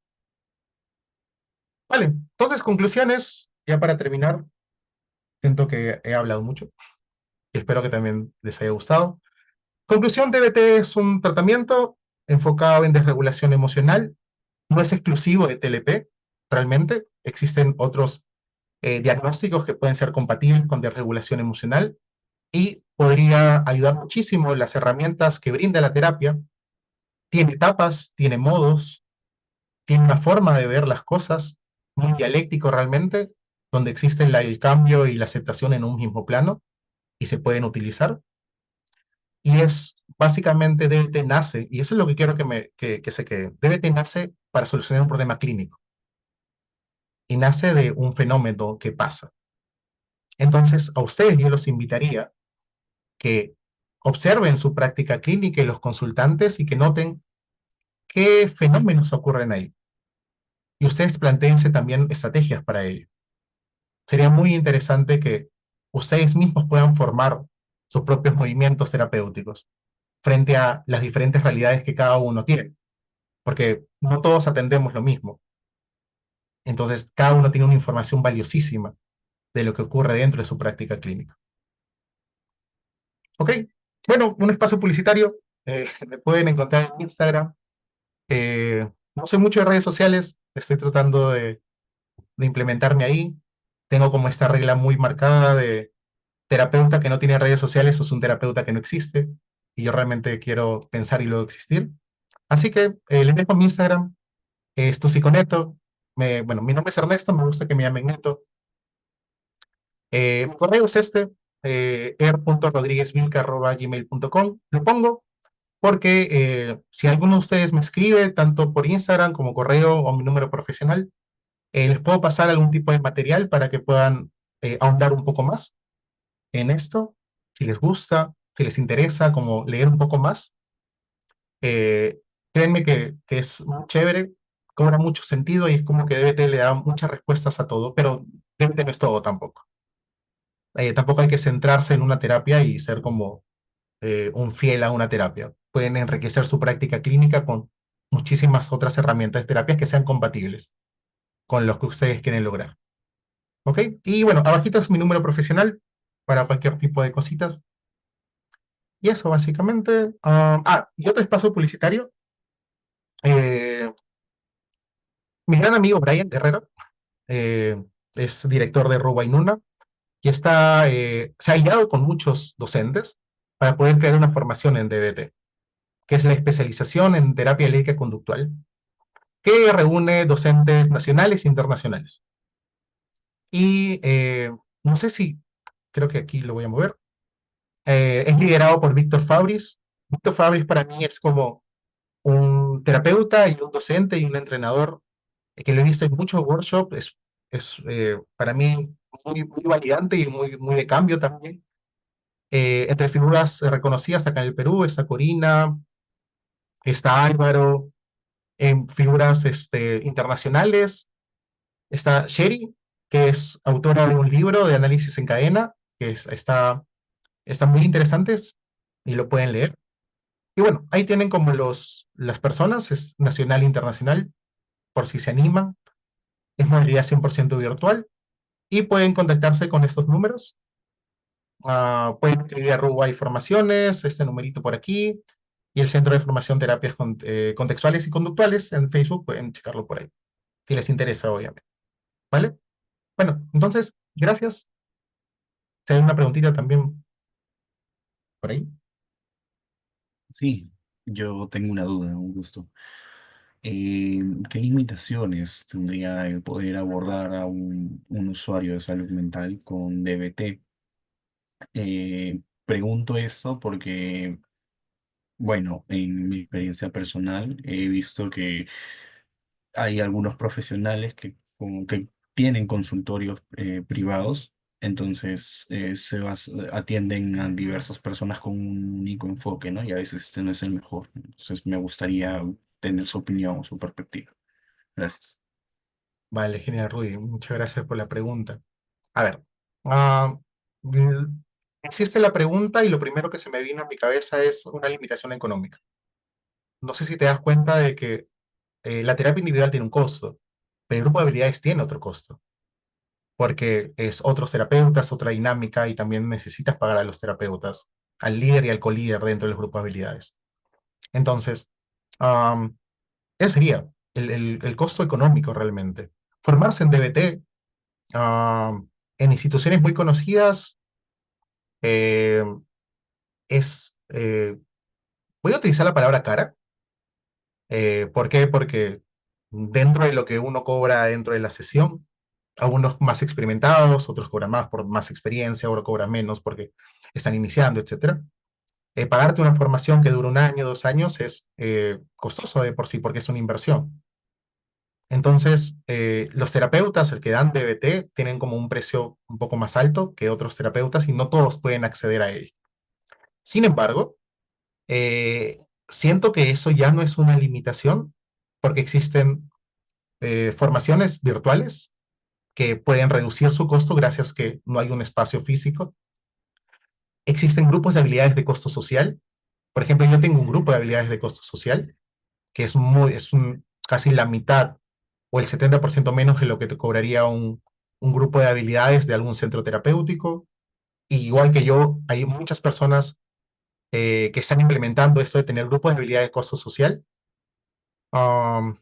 Vale, entonces conclusiones, ya para terminar, siento que he hablado mucho y espero que también les haya gustado. Conclusión, DBT es un tratamiento enfocado en desregulación emocional, no es exclusivo de TLP, realmente existen otros diagnósticos que pueden ser compatibles con desregulación emocional y podría ayudar muchísimo las herramientas que brinda la terapia. Tiene etapas, tiene modos, tiene una forma de ver las cosas, muy dialéctico realmente, donde existen el cambio y la aceptación en un mismo plano y se pueden utilizar. Y es básicamente DBT nace, y eso es lo que quiero que se quede. DBT nace para solucionar un problema clínico y nace de un fenómeno que pasa. Entonces, a ustedes yo los invitaría que observen su práctica clínica y los consultantes y que noten qué fenómenos ocurren ahí. Y ustedes planteense también estrategias para ello. Sería muy interesante que ustedes mismos puedan formar sus propios movimientos terapéuticos frente a las diferentes realidades que cada uno tiene, porque no todos atendemos lo mismo. Entonces, cada uno tiene una información valiosísima de lo que ocurre dentro de su práctica clínica. ¿Ok? Bueno, un espacio publicitario. Me pueden encontrar en Instagram. No soy mucho de redes sociales, estoy tratando de implementarme ahí. Tengo como esta regla muy marcada de terapeuta que no tiene redes sociales es un terapeuta que no existe. Y yo realmente quiero pensar y luego existir. Así que les dejo mi Instagram, es tu psiconeto. Bueno, mi nombre es Ernesto, me gusta que me llamen Neto. Mi correo es este, er.rodriguezvilca@gmail.com. Lo pongo porque si alguno de ustedes me escribe, tanto por Instagram como correo o mi número profesional, les puedo pasar algún tipo de material para que puedan ahondar un poco más en esto, si les gusta, si les interesa, como leer un poco más. Eh, Créanme que es muy chévere, cobra mucho sentido y es como que DBT le da muchas respuestas a todo, pero DBT no es todo tampoco. Tampoco hay que centrarse en una terapia y ser como un fiel a una terapia. Pueden enriquecer su práctica clínica con muchísimas otras herramientas de terapias que sean compatibles con lo que ustedes quieren lograr. ¿Ok? Y bueno, abajito es mi número profesional para cualquier tipo de cositas. Y eso básicamente. Y otro espacio publicitario. Eh, Mi gran amigo Brian Guerrero eh, es director de Ruba y Nuna y se ha aliado con muchos docentes para poder crear una formación en DBT, que es la especialización en terapia lírica conductual, que reúne docentes nacionales e internacionales. Y no sé si, creo que aquí lo voy a mover, es liderado por Víctor Fabris. Víctor Fabris para mí es como un terapeuta y un docente y un entrenador que lo he visto en muchos workshops, es para mí muy validante y muy de cambio también. Entre figuras reconocidas acá en el Perú está Corina, está Álvaro, en figuras internacionales está Sherry, que es autora de un libro de análisis en cadena, están muy interesantes y lo pueden leer. Y bueno, ahí tienen como las personas, es nacional e internacional, por si se animan. Es modalidad 100% virtual y pueden contactarse con estos números. Pueden escribir a Ruby Formaciones, este numerito por aquí, y el Centro de Formación Terapias Contextuales y Conductuales en Facebook, pueden checarlo por ahí, si les interesa, obviamente. ¿Vale? Bueno, entonces, gracias. Si hay una preguntita también por ahí. Sí, yo tengo una duda, un gusto. ¿Qué limitaciones tendría el poder abordar a un usuario de salud mental con DBT? Pregunto esto porque, bueno, en mi experiencia personal he visto que hay algunos profesionales que, como que tienen consultorios privados, entonces atienden a diversas personas con un único enfoque, ¿no? Y a veces este no es el mejor. Entonces me gustaría tener su opinión, su perspectiva. Gracias. Vale, genial, Rudy. Muchas gracias por la pregunta. A ver, ah, mm, existe la pregunta y lo primero que se me vino a mi cabeza es una limitación económica. No sé si te das cuenta de que la terapia individual tiene un costo, pero el grupo de habilidades tiene otro costo, porque es otros terapeutas, otra dinámica y también necesitas pagar a los terapeutas, al líder y al colíder dentro del grupo de habilidades. Entonces, am, ese sería el costo económico realmente. Formarse en DBT, en instituciones muy conocidas, eh, voy a utilizar la palabra cara. ¿Por qué? Porque dentro de lo que uno cobra dentro de la sesión, algunos más experimentados, otros cobran más por más experiencia, otros cobran menos porque están iniciando, etcétera. Pagarte una formación que dura un año, 2 años es costoso de por sí porque es una inversión. Entonces, los terapeutas, el que dan DBT, tienen como un precio un poco más alto que otros terapeutas y no todos pueden acceder a ello. Sin embargo, siento que eso ya no es una limitación porque existen formaciones virtuales que pueden reducir su costo gracias que no hay un espacio físico. Existen grupos de habilidades de costo social. Por ejemplo, yo tengo un grupo de habilidades de costo social que casi la mitad o el 70% menos de lo que te cobraría un grupo de habilidades de algún centro terapéutico. Y igual que yo, hay muchas personas que están implementando esto de tener grupos de habilidades de costo social. Um,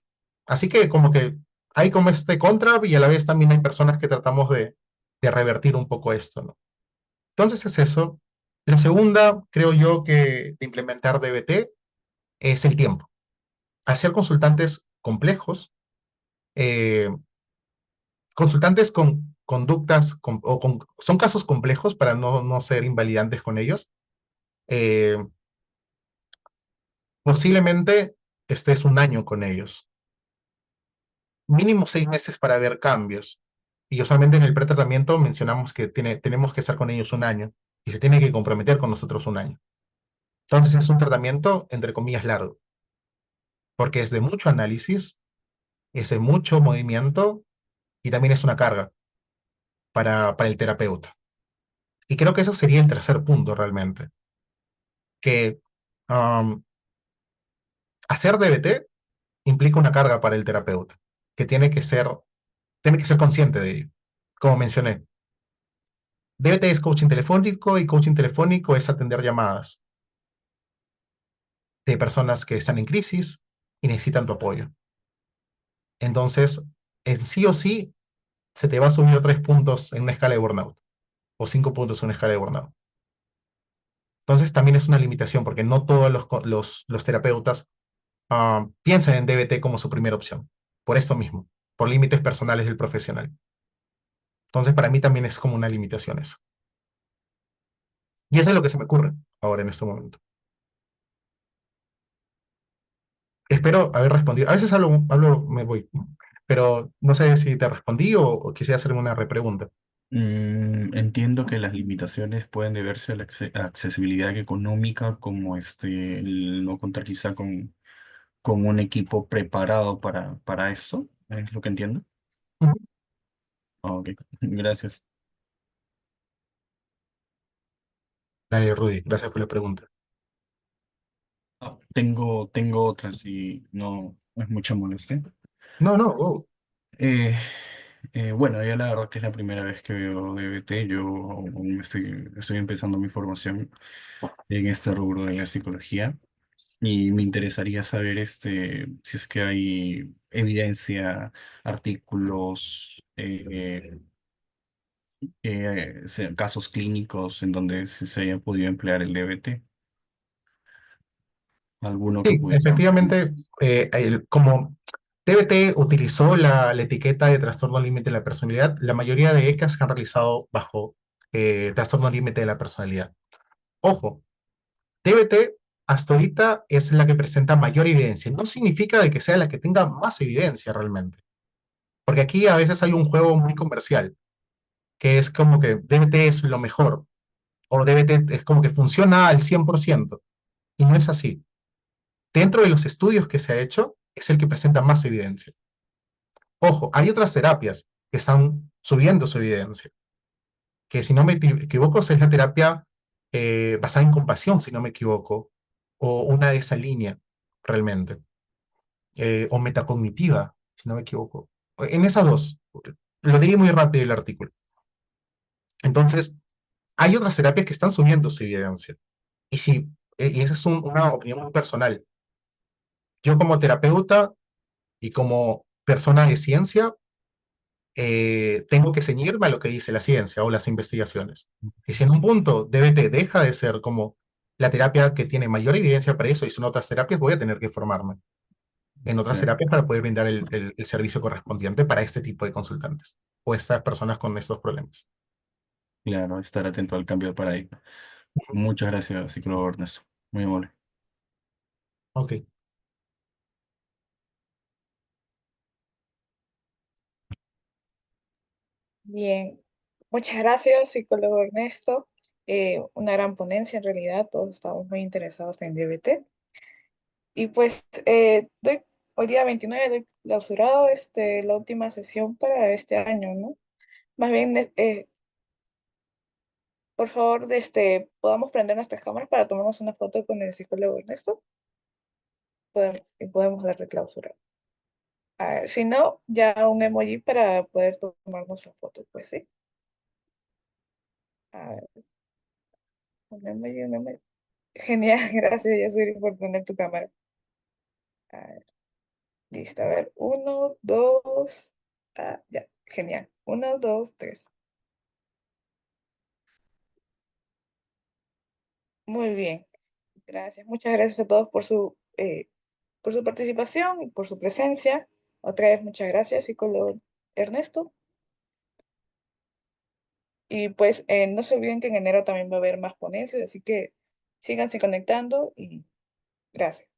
Así que como que hay como este contra y a la vez también hay personas que tratamos de revertir un poco esto, ¿no? Entonces es eso. La segunda, creo yo, que de implementar DBT es el tiempo. Hacer consultantes complejos, eh, consultantes con conductas, son casos complejos para no ser invalidantes con ellos. Eh, Posiblemente estés un año con ellos, mínimo 6 meses para ver cambios. Y usualmente en el pretratamiento mencionamos que tenemos que estar con ellos un año y se tiene que comprometer con nosotros un año. Entonces es un tratamiento, entre comillas, largo, porque es de mucho análisis, es de mucho movimiento y también es una carga para el terapeuta. Y creo que eso sería el tercer punto realmente, que um, hacer DBT implica una carga para el terapeuta, que tiene que ser consciente de ello. Como mencioné, DBT es coaching telefónico y coaching telefónico es atender llamadas de personas que están en crisis y necesitan tu apoyo. Entonces, en sí o sí, se te va a subir 3 puntos en una escala de burnout o 5 puntos en una escala de burnout. Entonces, también es una limitación porque no todos los terapeutas piensan en DBT como su primera opción, por esto mismo, por límites personales del profesional. Entonces, para mí también es como una limitación eso. Y eso es lo que se me ocurre ahora en este momento. Espero haber respondido. A veces me voy, pero no sé si te respondí o quisiera hacerme una repregunta. Entiendo que las limitaciones pueden deberse a la accesibilidad económica, como el no contar quizá con un equipo preparado para esto, es lo que entiendo. Ujú. Ah, ok, gracias. Dale, Rudy, gracias por la pregunta. Tengo otras y no es mucha molestia. No, no, wow. Eh, bueno, ya la verdad que es la primera vez que veo DBT. Yo aún estoy empezando mi formación en este rubro de la psicología y me interesaría saber si es que hay evidencia, artículos, casos clínicos en donde se haya podido emplear el DBT. Alguno que Sí, pudiera. efectivamente, como TBT utilizó la etiqueta de trastorno límite de la personalidad, la mayoría de ECAs se han realizado bajo trastorno límite de la personalidad. Ojo, TBT hasta ahorita es la que presenta mayor evidencia. No significa de que sea la que tenga más evidencia realmente. Porque aquí a veces hay un juego muy comercial, que es como que DBT es lo mejor, o DBT es como que funciona al 100%, y no es así. Dentro de los estudios que se ha hecho, es el que presenta más evidencia. Ojo, hay otras terapias que están subiendo su evidencia, que si no me equivoco es la terapia basada en compasión, si no me equivoco, o una de esa línea, realmente, o metacognitiva, si no me equivoco. En esas dos, lo leí muy rápido el artículo. Entonces, hay otras terapias que están subiendo su evidencia. Y si, y esa es una opinión muy personal. Yo como terapeuta y como persona de ciencia, tengo que ceñirme a lo que dice la ciencia o las investigaciones. Y si en un punto DBT deja de ser como la terapia que tiene mayor evidencia para eso y son otras terapias, voy a tener que formarme en otras Claro, terapias para poder brindar el servicio correspondiente para este tipo de consultantes o estas personas con estos problemas. claro, estar atento al cambio de paradigma. Muchas gracias, psicólogo Ernesto. Muy amable. Ok. Bien, muchas gracias, psicólogo Ernesto. Una gran ponencia en realidad, todos estamos muy interesados en DBT. Y pues hoy día 29 doy clausurado la última sesión para este año, ¿no? Más bien, por favor, podamos prender nuestras cámaras para tomarnos una foto con el psicólogo Ernesto y podemos darle clausura. A ver, si no, ya un emoji para poder tomarnos la foto, pues sí. A ver, un emoji, un emoji. Genial, gracias, Yasuri, por poner tu cámara. A ver, listo, a ver, uno, dos, ya, genial. Uno, dos, tres. Muy bien, gracias. Muchas gracias a todos por su participación y por su presencia. Otra vez, muchas gracias, psicólogo Ernesto. Y pues no se olviden que en enero también va a haber más ponencias, así que síganse conectando y gracias.